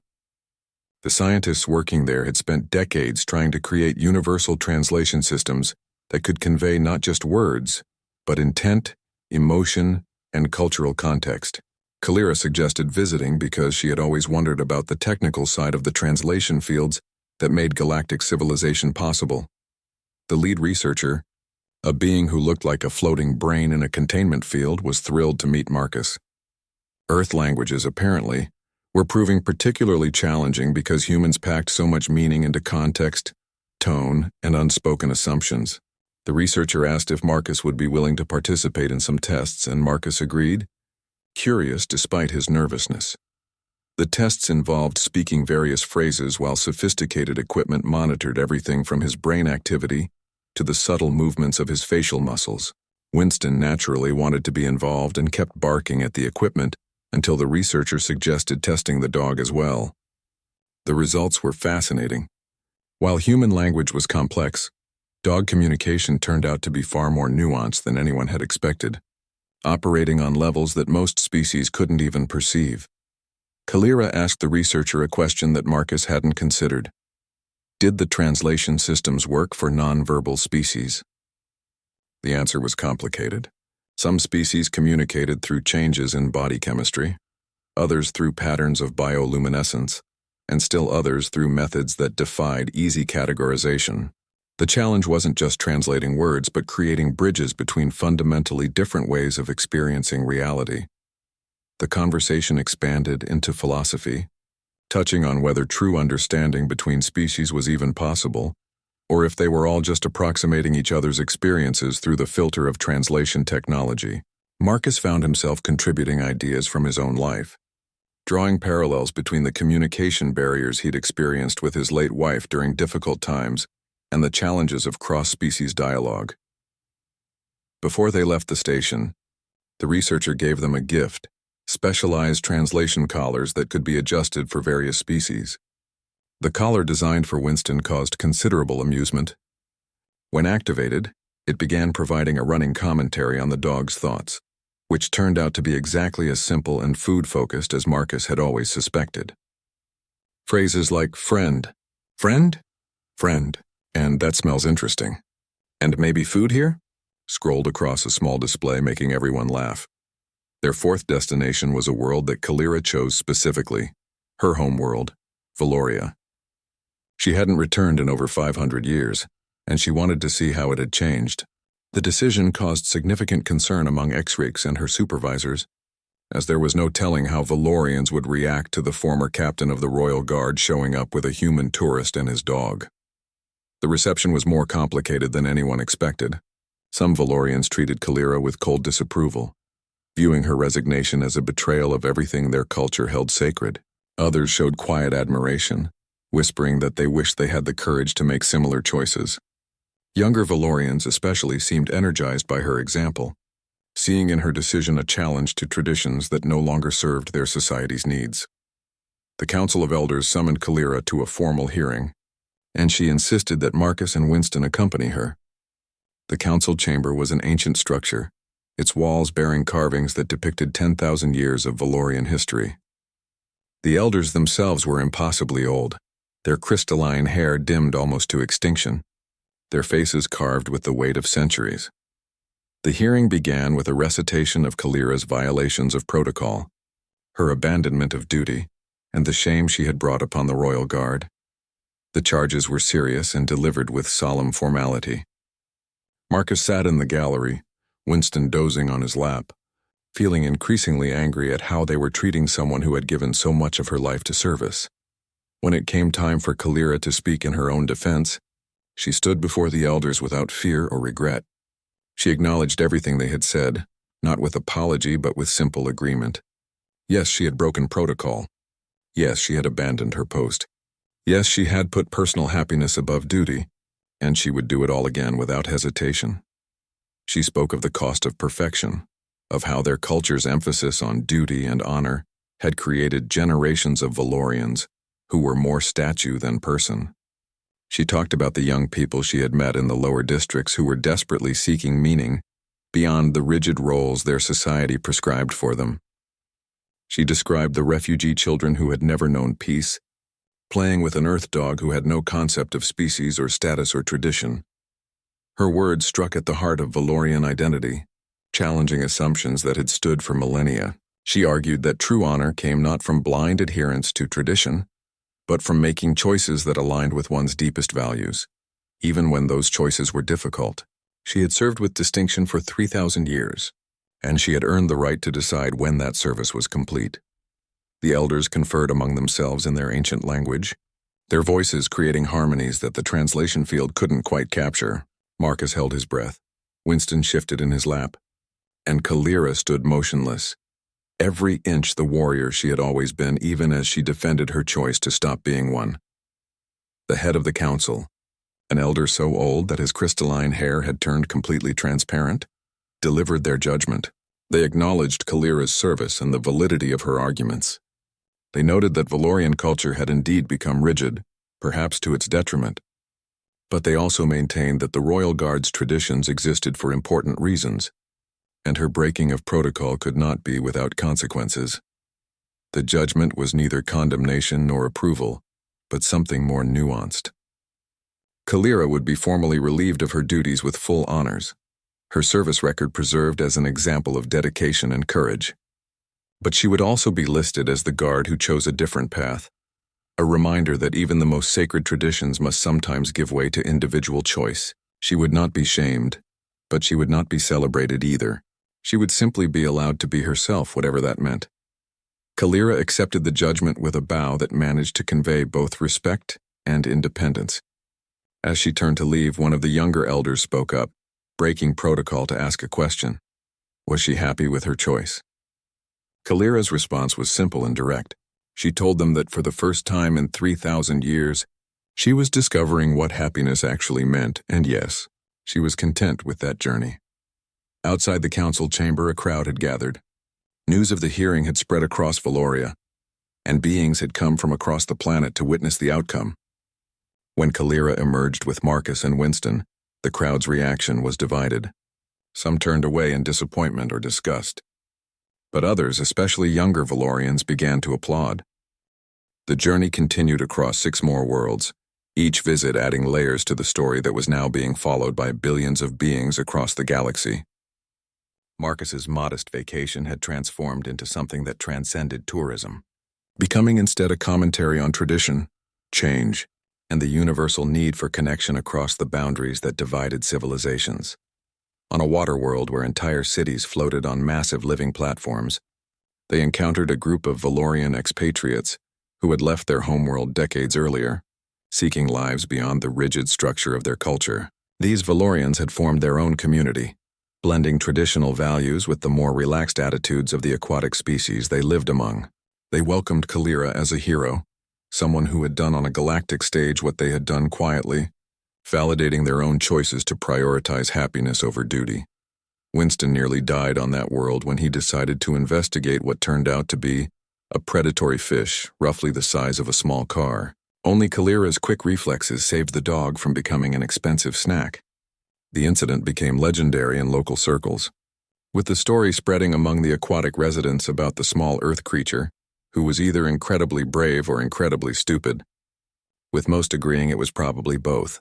The scientists working there had spent decades trying to create universal translation systems that could convey not just words, but intent, emotion, and cultural context. Kalira suggested visiting because she had always wondered about the technical side of the translation fields that made galactic civilization possible. The lead researcher, a being who looked like a floating brain in a containment field, was thrilled to meet Marcus. Earth languages, apparently, were proving particularly challenging because humans packed so much meaning into context, tone, and unspoken assumptions. The researcher asked if Marcus would be willing to participate in some tests, and Marcus agreed, curious despite his nervousness. The tests involved speaking various phrases while sophisticated equipment monitored everything from his brain activity to the subtle movements of his facial muscles. Winston naturally wanted to be involved and kept barking at the equipment until the researcher suggested testing the dog as well. The results were fascinating. While human language was complex, dog communication turned out to be far more nuanced than anyone had expected, operating on levels that most species couldn't even perceive. Kalira asked the researcher a question that Marcus hadn't considered. Did the translation systems work for non-verbal species? The answer was complicated. Some species communicated through changes in body chemistry, others through patterns of bioluminescence, and still others through methods that defied easy categorization. The challenge wasn't just translating words, but creating bridges between fundamentally different ways of experiencing reality. The conversation expanded into philosophy, touching on whether true understanding between species was even possible, or if they were all just approximating each other's experiences through the filter of translation technology. Marcus found himself contributing ideas from his own life, drawing parallels between the communication barriers he'd experienced with his late wife during difficult times and the challenges of cross-species dialogue. Before they left the station, the researcher gave them a gift, specialized translation collars that could be adjusted for various species. The collar designed for Winston caused considerable amusement. When activated, it began providing a running commentary on the dog's thoughts, which turned out to be exactly as simple and food-focused as Marcus had always suspected. Phrases like friend, friend, friend, and that smells interesting, and maybe food here, scrolled across a small display, making everyone laugh. Their fourth destination was a world that Kalira chose specifically, her home world, Valoria. She hadn't returned in over 500 years, and she wanted to see how it had changed. The decision caused significant concern among Exriques and her supervisors, as there was no telling how Valorians would react to the former captain of the Royal Guard showing up with a human tourist and his dog. The reception was more complicated than anyone expected. Some Valorians treated Kalira with cold disapproval, viewing her resignation as a betrayal of everything their culture held sacred. Others showed quiet admiration, whispering that they wished they had the courage to make similar choices. Younger Valorians especially seemed energized by her example, seeing in her decision a challenge to traditions that no longer served their society's needs. The Council of Elders summoned Kalira to a formal hearing, and she insisted that Marcus and Winston accompany her. The council chamber was an ancient structure, its walls bearing carvings that depicted 10,000 years of Valorian history. The elders themselves were impossibly old, their crystalline hair dimmed almost to extinction, their faces carved with the weight of centuries. The hearing began with a recitation of Kalira's violations of protocol, her abandonment of duty, and the shame she had brought upon the Royal Guard. The charges were serious and delivered with solemn formality. Marcus sat in the gallery, Winston dozing on his lap, feeling increasingly angry at how they were treating someone who had given so much of her life to service. When it came time for Kalira to speak in her own defense, she stood before the elders without fear or regret. She acknowledged everything they had said, not with apology but with simple agreement. Yes, she had broken protocol. Yes, she had abandoned her post. Yes, she had put personal happiness above duty, and she would do it all again without hesitation. She spoke of the cost of perfection, of how their culture's emphasis on duty and honor had created generations of Valorians who were more statue than person. She talked about the young people she had met in the lower districts who were desperately seeking meaning beyond the rigid roles their society prescribed for them. She described the refugee children who had never known peace, playing with an earth dog who had no concept of species or status or tradition. Her words struck at the heart of Valorian identity, challenging assumptions that had stood for millennia. She argued that true honor came not from blind adherence to tradition, but from making choices that aligned with one's deepest values, even when those choices were difficult. She had served with distinction for 3,000 years, and she had earned the right to decide when that service was complete. The elders conferred among themselves in their ancient language, their voices creating harmonies that the translation field couldn't quite capture. Marcus held his breath. Winston shifted in his lap, and Kalira stood motionless, every inch the warrior she had always been, even as she defended her choice to stop being one. The head of the council, an elder so old that his crystalline hair had turned completely transparent, delivered their judgment. They acknowledged Kalira's service and the validity of her arguments. They noted that Valorian culture had indeed become rigid, perhaps to its detriment. But they also maintained that the Royal Guard's traditions existed for important reasons, and her breaking of protocol could not be without consequences. The judgment was neither condemnation nor approval, but something more nuanced. Kalira would be formally relieved of her duties with full honors, her service record preserved as an example of dedication and courage. But she would also be listed as the guard who chose a different path, a reminder that even the most sacred traditions must sometimes give way to individual choice. She would not be shamed, but she would not be celebrated either. She would simply be allowed to be herself, whatever that meant. Kalira accepted the judgment with a bow that managed to convey both respect and independence. As she turned to leave, one of the younger elders spoke up, breaking protocol to ask a question. Was she happy with her choice? Kalira's response was simple and direct. She told them that for the first time in 3,000 years, she was discovering what happiness actually meant, and yes, she was content with that journey. Outside the council chamber, a crowd had gathered. News of the hearing had spread across Valoria, and beings had come from across the planet to witness the outcome. When Kalira emerged with Marcus and Winston, the crowd's reaction was divided. Some turned away in disappointment or disgust, but others, especially younger Valorians, began to applaud. The journey continued across 6 more worlds, each visit adding layers to the story that was now being followed by billions of beings across the galaxy. Marcus's modest vacation had transformed into something that transcended tourism, becoming instead a commentary on tradition, change, and the universal need for connection across the boundaries that divided civilizations. On a water world where entire cities floated on massive living platforms, they encountered a group of Valorian expatriates who had left their homeworld decades earlier, seeking lives beyond the rigid structure of their culture. These Valorians had formed their own community, blending traditional values with the more relaxed attitudes of the aquatic species they lived among. They welcomed Kalira as a hero, someone who had done on a galactic stage what they had done quietly, validating their own choices to prioritize happiness over duty. Winston nearly died on that world when he decided to investigate what turned out to be a predatory fish roughly the size of a small car. Only Kalira's quick reflexes saved the dog from becoming an expensive snack. The incident became legendary in local circles, with the story spreading among the aquatic residents about the small earth creature, who was either incredibly brave or incredibly stupid, with most agreeing it was probably both.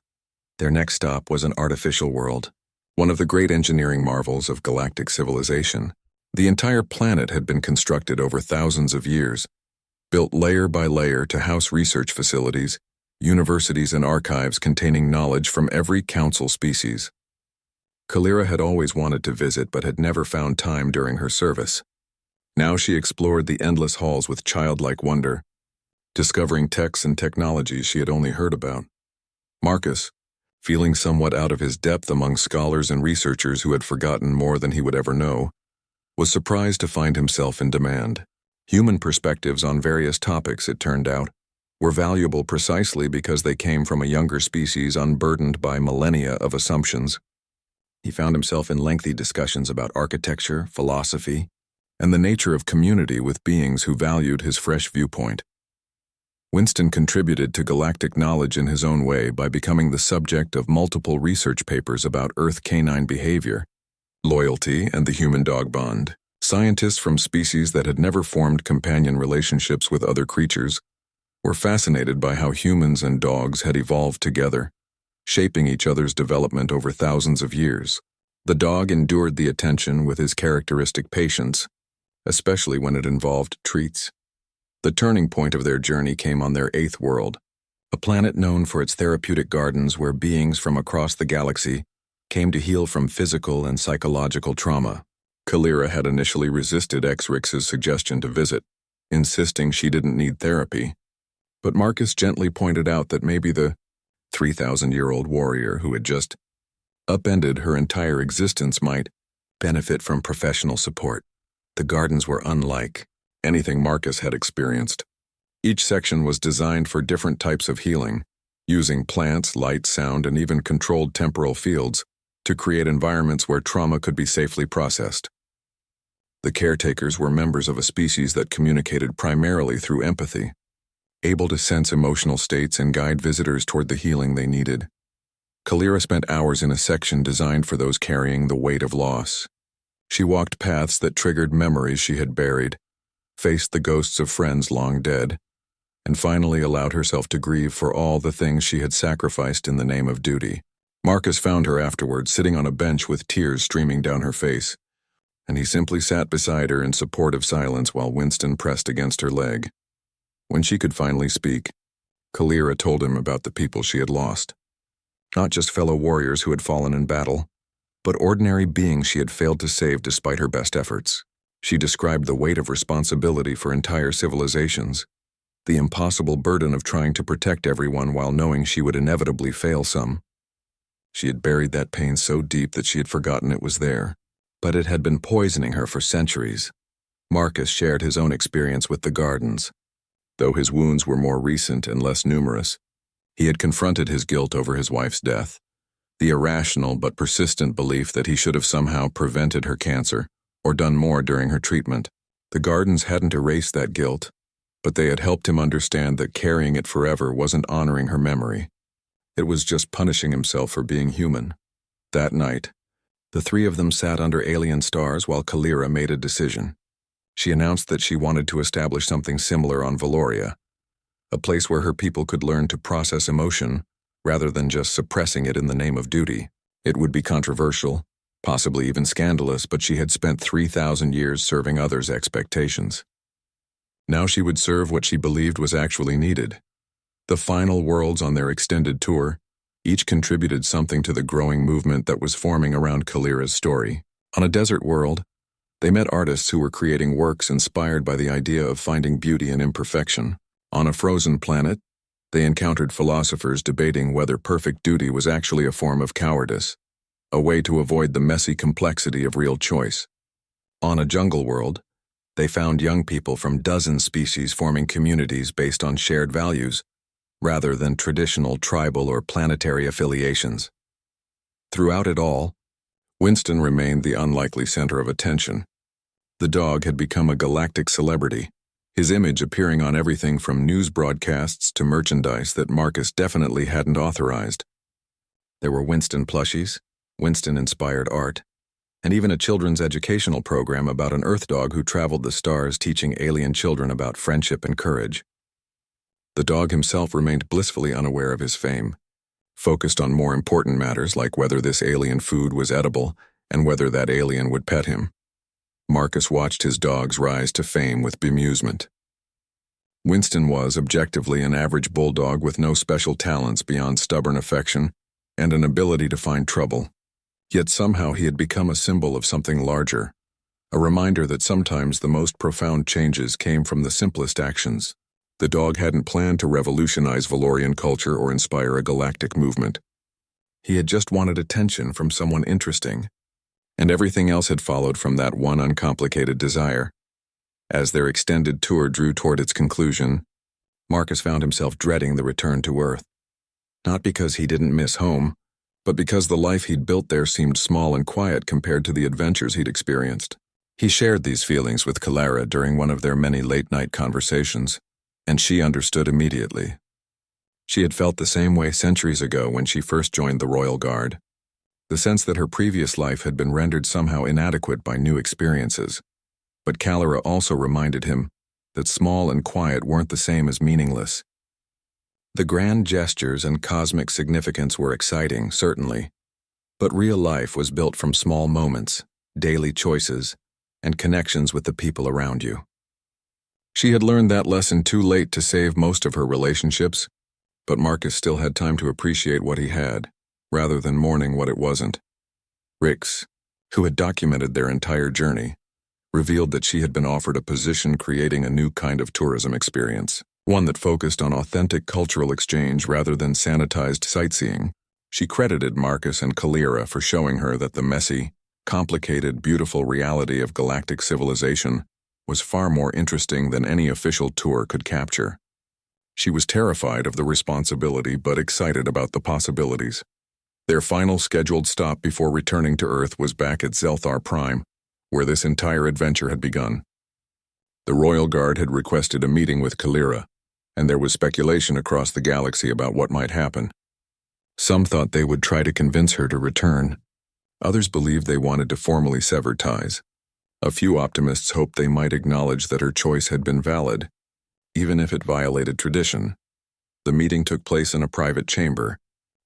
Their next stop was an artificial world, one of the great engineering marvels of galactic civilization. The entire planet had been constructed over thousands of years, built layer by layer to house research facilities, universities and archives containing knowledge from every council species. Kalira had always wanted to visit but had never found time during her service. Now she explored the endless halls with childlike wonder, discovering texts and technologies she had only heard about. Marcus, feeling somewhat out of his depth among scholars and researchers who had forgotten more than he would ever know, was surprised to find himself in demand. Human perspectives on various topics, it turned out, were valuable precisely because they came from a younger species unburdened by millennia of assumptions. He found himself in lengthy discussions about architecture, philosophy, and the nature of community with beings who valued his fresh viewpoint. Winston contributed to galactic knowledge in his own way by becoming the subject of multiple research papers about Earth canine behavior, loyalty, and the human-dog bond. Scientists from species that had never formed companion relationships with other creatures were fascinated by how humans and dogs had evolved together, shaping each other's development over thousands of years. The dog endured the attention with his characteristic patience, especially when it involved treats. The turning point of their journey came on their 8th world, a planet known for its therapeutic gardens where beings from across the galaxy came to heal from physical and psychological trauma. Kalira had initially resisted X-Rix's suggestion to visit, insisting she didn't need therapy, but Marcus gently pointed out that maybe the 3,000-year-old warrior who had just upended her entire existence might benefit from professional support. The gardens were unlike anything Marcus had experienced. Each section was designed for different types of healing, using plants, light, sound, and even controlled temporal fields to create environments where trauma could be safely processed. The caretakers were members of a species that communicated primarily through empathy, able to sense emotional states and guide visitors toward the healing they needed. Kalira spent hours in a section designed for those carrying the weight of loss. She walked paths that triggered memories she had buried, faced the ghosts of friends long dead, and finally allowed herself to grieve for all the things she had sacrificed in the name of duty. Marcus found her afterward sitting on a bench with tears streaming down her face, and he simply sat beside her in supportive silence while Winston pressed against her leg. When she could finally speak, Kalira told him about the people she had lost. Not just fellow warriors who had fallen in battle, but ordinary beings she had failed to save despite her best efforts. She described the weight of responsibility for entire civilizations, the impossible burden of trying to protect everyone while knowing she would inevitably fail some. She had buried that pain so deep that she had forgotten it was there, but it had been poisoning her for centuries. Marcus shared his own experience with the gardens. Though his wounds were more recent and less numerous, he had confronted his guilt over his wife's death, the irrational but persistent belief that he should have somehow prevented her cancer or done more during her treatment. The gardens hadn't erased that guilt, but they had helped him understand that carrying it forever wasn't honoring her memory. It was just punishing himself for being human. That night, the three of them sat under alien stars while Kalira made a decision. She announced that she wanted to establish something similar on Valoria, a place where her people could learn to process emotion rather than just suppressing it in the name of duty. It would be controversial, possibly even scandalous, but she had spent 3,000 years serving others' expectations. Now she would serve what she believed was actually needed. The final worlds on their extended tour each contributed something to the growing movement that was forming around Kalira's story. On a desert world, they met artists who were creating works inspired by the idea of finding beauty in imperfection. On a frozen planet, they encountered philosophers debating whether perfect duty was actually a form of cowardice, a way to avoid the messy complexity of real choice. On a jungle world, they found young people from dozens species forming communities based on shared values, rather than traditional tribal or planetary affiliations. Throughout it all, Winston remained the unlikely center of attention. The dog had become a galactic celebrity, his image appearing on everything from news broadcasts to merchandise that Marcus definitely hadn't authorized. There were Winston plushies, Winston-inspired art, and even a children's educational program about an Earth dog who traveled the stars teaching alien children about friendship and courage. The dog himself remained blissfully unaware of his fame, focused on more important matters like whether this alien food was edible and whether that alien would pet him. Marcus watched his dogs rise to fame with bemusement. Winston was, objectively, an average bulldog with no special talents beyond stubborn affection and an ability to find trouble. Yet somehow he had become a symbol of something larger, a reminder that sometimes the most profound changes came from the simplest actions. The dog hadn't planned to revolutionize Valorian culture or inspire a galactic movement. He had just wanted attention from someone interesting, and everything else had followed from that one uncomplicated desire. As their extended tour drew toward its conclusion, Marcus found himself dreading the return to Earth. Not because he didn't miss home, but because the life he'd built there seemed small and quiet compared to the adventures he'd experienced. He shared these feelings with Kalira during one of their many late-night conversations, and she understood immediately. She had felt the same way centuries ago when she first joined the Royal Guard, the sense that her previous life had been rendered somehow inadequate by new experiences. But Kalira also reminded him that small and quiet weren't the same as meaningless. The grand gestures and cosmic significance were exciting, certainly, but real life was built from small moments, daily choices, and connections with the people around you. She had learned that lesson too late to save most of her relationships, but Marcus still had time to appreciate what he had, rather than mourning what it wasn't. Rix, who had documented their entire journey, revealed that she had been offered a position creating a new kind of tourism experience, one that focused on authentic cultural exchange rather than sanitized sightseeing. She credited Marcus and Kalira for showing her that the messy, complicated, beautiful reality of galactic civilization was far more interesting than any official tour could capture. She was terrified of the responsibility but excited about the possibilities. Their final scheduled stop before returning to Earth was back at Zelthar Prime, where this entire adventure had begun. The Royal Guard had requested a meeting with Kalira, and there was speculation across the galaxy about what might happen. Some thought they would try to convince her to return. Others believed they wanted to formally sever ties. A few optimists hoped they might acknowledge that her choice had been valid, even if it violated tradition. The meeting took place in a private chamber,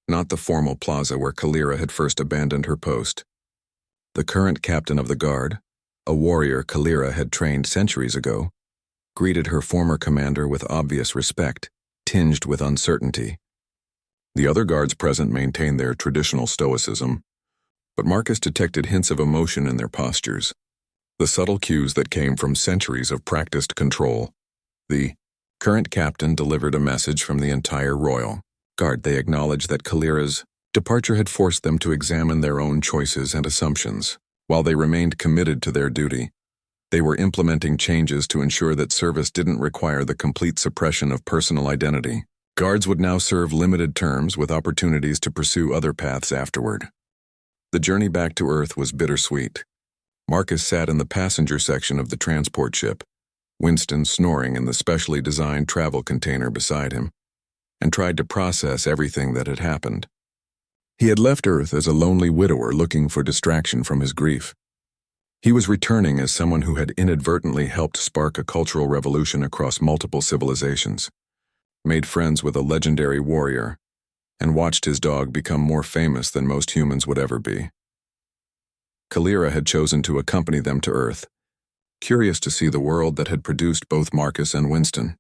not the formal plaza where Kalira had first abandoned her post. The current captain of the guard, a warrior Kalira had trained centuries ago, greeted her former commander with obvious respect, tinged with uncertainty. The other guards present maintained their traditional stoicism, but Marcus detected hints of emotion in their postures, the subtle cues that came from centuries of practiced control. The current captain delivered a message from the entire Royal Guard. They acknowledged that Kalira's departure had forced them to examine their own choices and assumptions. While they remained committed to their duty, they were implementing changes to ensure that service didn't require the complete suppression of personal identity. Guards would now serve limited terms with opportunities to pursue other paths afterward. The journey back to Earth was bittersweet. Marcus sat in the passenger section of the transport ship, Winston snoring in the specially designed travel container beside him, and tried to process everything that had happened. He had left Earth as a lonely widower looking for distraction from his grief. He was returning as someone who had inadvertently helped spark a cultural revolution across multiple civilizations, made friends with a legendary warrior, and watched his dog become more famous than most humans would ever be. Kalira had chosen to accompany them to Earth, curious to see the world that had produced both Marcus and Winston.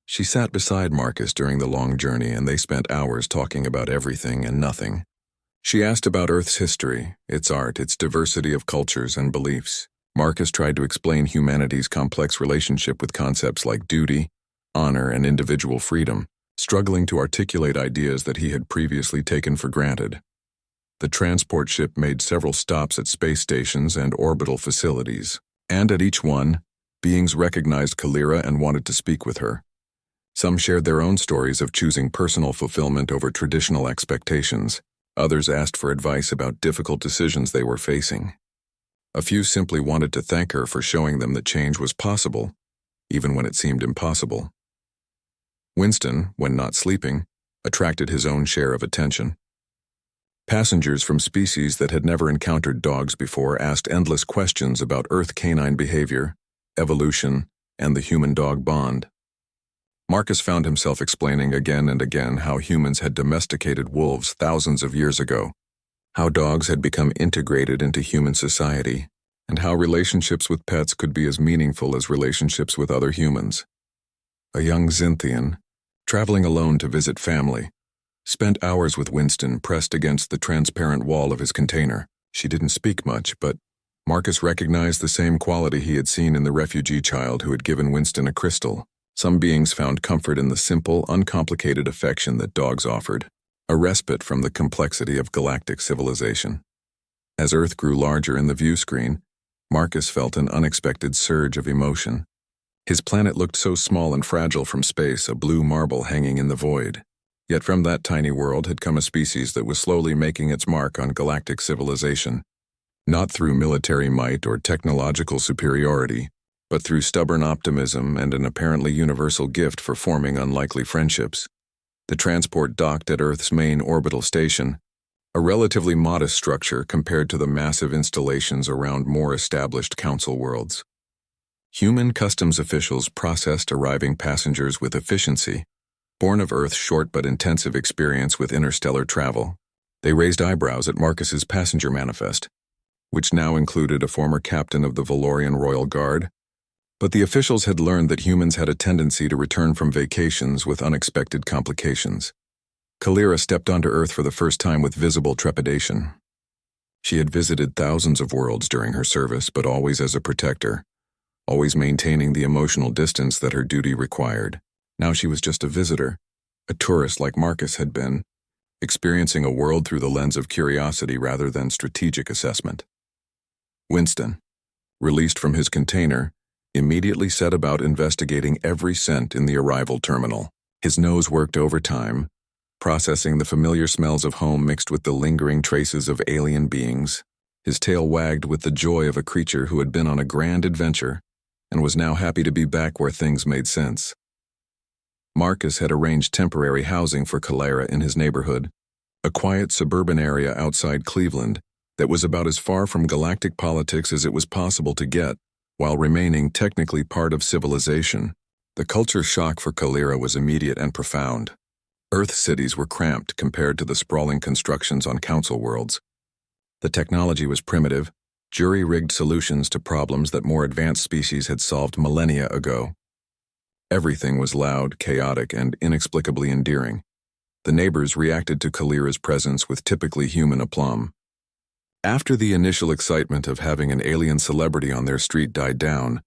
She sat beside Marcus during the long journey, and they spent hours talking about everything and nothing. She asked about Earth's history, its art, its diversity of cultures and beliefs. Marcus tried to explain humanity's complex relationship with concepts like duty, honor, and individual freedom, struggling to articulate ideas that he had previously taken for granted. The transport ship made several stops at space stations and orbital facilities, and at each one, beings recognized Kalira and wanted to speak with her. Some shared their own stories of choosing personal fulfillment over traditional expectations. Others asked for advice about difficult decisions they were facing. A few simply wanted to thank her for showing them that change was possible, even when it seemed impossible. Winston, when not sleeping, attracted his own share of attention. Passengers from species that had never encountered dogs before asked endless questions about Earth canine behavior, evolution, and the human-dog bond. Marcus found himself explaining again and again how humans had domesticated wolves thousands of years ago, how dogs had become integrated into human society, and how relationships with pets could be as meaningful as relationships with other humans. A young Xinthian, traveling alone to visit family, spent hours with Winston pressed against the transparent wall of his container. She didn't speak much, but Marcus recognized the same quality he had seen in the refugee child who had given Winston a crystal. Some beings found comfort in the simple, uncomplicated affection that dogs offered, a respite from the complexity of galactic civilization. As Earth grew larger in the view screen, Marcus felt an unexpected surge of emotion. His planet looked so small and fragile from space, a blue marble hanging in the void. Yet from that tiny world had come a species that was slowly making its mark on galactic civilization, not through military might or technological superiority, but through stubborn optimism and an apparently universal gift for forming unlikely friendships. The transport docked at Earth's main orbital station, a relatively modest structure compared to the massive installations around more established council worlds. Human customs officials processed arriving passengers with efficiency, born of Earth's short but intensive experience with interstellar travel. They raised eyebrows at Marcus's passenger manifest, which now included a former captain of the Valorian Royal Guard. But the officials had learned that humans had a tendency to return from vacations with unexpected complications. Kalira stepped onto Earth for the first time with visible trepidation. She had visited thousands of worlds during her service, but always as a protector, always maintaining the emotional distance that her duty required. Now she was just a visitor, a tourist like Marcus had been, experiencing a world through the lens of curiosity rather than strategic assessment. Winston, released from his container, immediately set about investigating every scent in the arrival terminal. His nose worked overtime, processing the familiar smells of home mixed with the lingering traces of alien beings. His tail wagged with the joy of a creature who had been on a grand adventure and was now happy to be back where things made sense. Marcus had arranged temporary housing for Kalira in his neighborhood, a quiet suburban area outside Cleveland that was about as far from galactic politics as it was possible to get, while remaining technically part of civilization. The culture shock for Kalira was immediate and profound. Earth cities were cramped compared to the sprawling constructions on council worlds. The technology was primitive, jury-rigged solutions to problems that more advanced species had solved millennia ago. Everything was loud, chaotic, and inexplicably endearing. The neighbors reacted to Kalira's presence with typically human aplomb. After the initial excitement of having an alien celebrity on their street died down,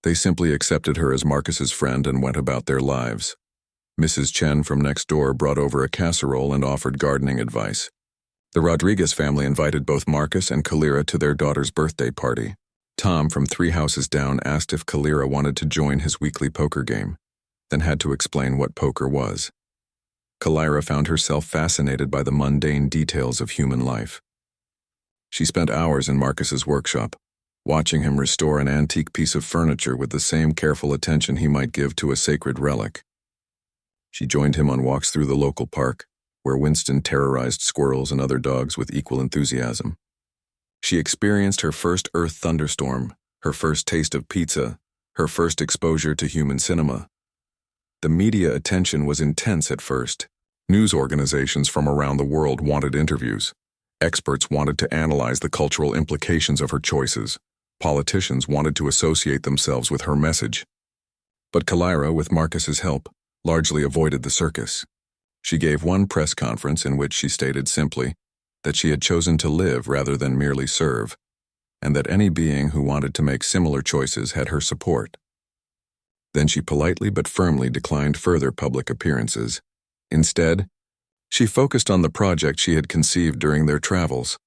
they simply accepted her as Marcus's friend and went about their lives. Mrs. Chen from next door brought over a casserole and offered gardening advice. The Rodriguez family invited both Marcus and Kalira to their daughter's birthday party. Tom from 3 houses down asked if Kalira wanted to join his weekly poker game, then had to explain what poker was. Kalira found herself fascinated by the mundane details of human life. She spent hours in Marcus's workshop, watching him restore an antique piece of furniture with the same careful attention he might give to a sacred relic. She joined him on walks through the local park, where Winston terrorized squirrels and other dogs with equal enthusiasm. She experienced her first Earth thunderstorm, her first taste of pizza, her first exposure to human cinema. The media attention was intense at first. News organizations from around the world wanted interviews. Experts wanted to analyze the cultural implications of her choices. Politicians wanted to associate themselves with her message. But Kalira, with Marcus's help, largely avoided the circus. She gave one press conference in which she stated simply that she had chosen to live rather than merely serve, and that any being who wanted to make similar choices had her support. Then she politely but firmly declined further public appearances. Instead, she focused on the project she had conceived during their travels,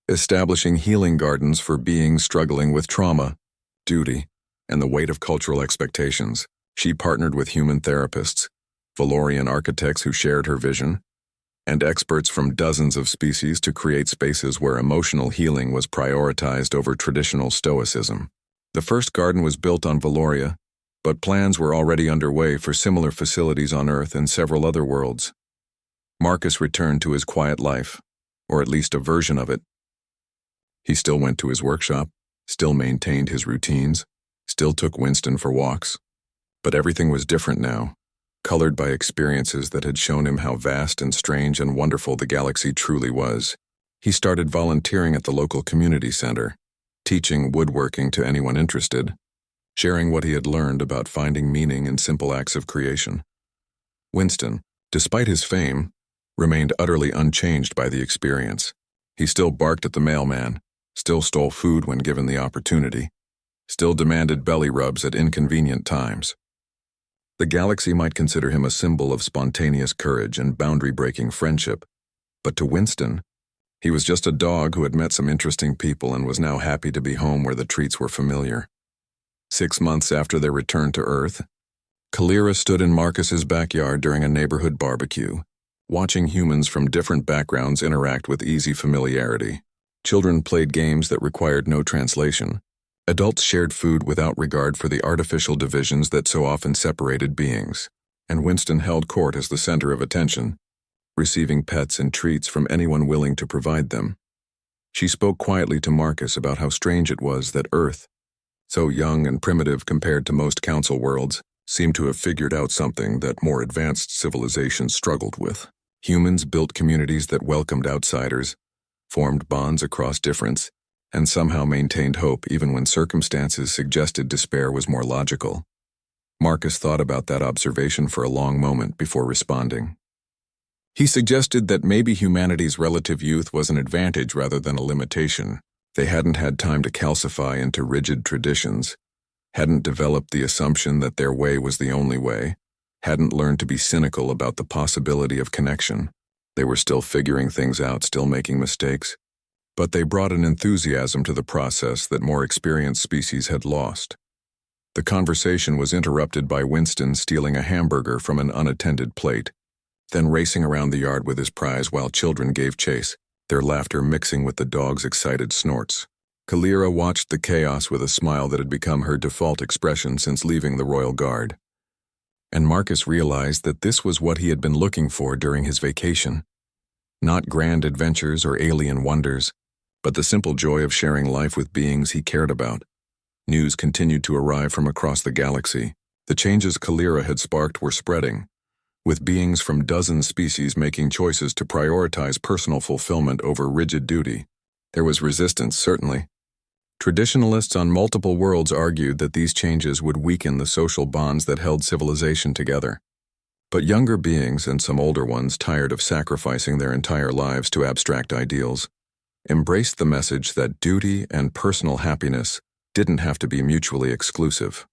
establishing healing gardens for beings struggling with trauma, duty, and the weight of cultural expectations. She partnered with human therapists, Valorian architects who shared her vision, and experts from dozens of species to create spaces where emotional healing was prioritized over traditional stoicism. The first garden was built on Valoria, but plans were already underway for similar facilities on Earth and several other worlds. Marcus returned to his quiet life, or at least a version of it. He still went to his workshop, still maintained his routines, still took Winston for walks. But everything was different now, colored by experiences that had shown him how vast and strange and wonderful the galaxy truly was. He started volunteering at the local community center, teaching woodworking to anyone interested, sharing what he had learned about finding meaning in simple acts of creation. Winston, despite his fame, remained utterly unchanged by the experience. He still barked at the mailman, still stole food when given the opportunity, still demanded belly rubs at inconvenient times. The galaxy might consider him a symbol of spontaneous courage and boundary-breaking friendship, but to Winston, he was just a dog who had met some interesting people and was now happy to be home where the treats were familiar. 6 months after their return to Earth, Kalira stood in Marcus's backyard during a neighborhood barbecue, watching humans from different backgrounds interact with easy familiarity. Children played games that required no translation. Adults shared food without regard for the artificial divisions that so often separated beings, and Winston held court as the center of attention, receiving pets and treats from anyone willing to provide them. She spoke quietly to Marcus about how strange it was that Earth, so young and primitive compared to most council worlds, seemed to have figured out something that more advanced civilizations struggled with. Humans built communities that welcomed outsiders, formed bonds across difference, and somehow maintained hope even when circumstances suggested despair was more logical. Marcus thought about that observation for a long moment before responding. He suggested that maybe humanity's relative youth was an advantage rather than a limitation. They hadn't had time to calcify into rigid traditions, hadn't developed the assumption that their way was the only way, hadn't learned to be cynical about the possibility of connection. They were still figuring things out, still making mistakes. But they brought an enthusiasm to the process that more experienced species had lost. The conversation was interrupted by Winston stealing a hamburger from an unattended plate, then racing around the yard with his prize while children gave chase, their laughter mixing with the dog's excited snorts. Kalira watched the chaos with a smile that had become her default expression since leaving the Royal Guard. And Marcus realized that this was what he had been looking for during his vacation. Not grand adventures or alien wonders, but the simple joy of sharing life with beings he cared about. News continued to arrive from across the galaxy. The changes Kalira had sparked were spreading, with beings from dozens species making choices to prioritize personal fulfillment over rigid duty. There was resistance, certainly. Traditionalists on multiple worlds argued that these changes would weaken the social bonds that held civilization together. But younger beings, and some older ones tired of sacrificing their entire lives to abstract ideals, embraced the message that duty and personal happiness didn't have to be mutually exclusive.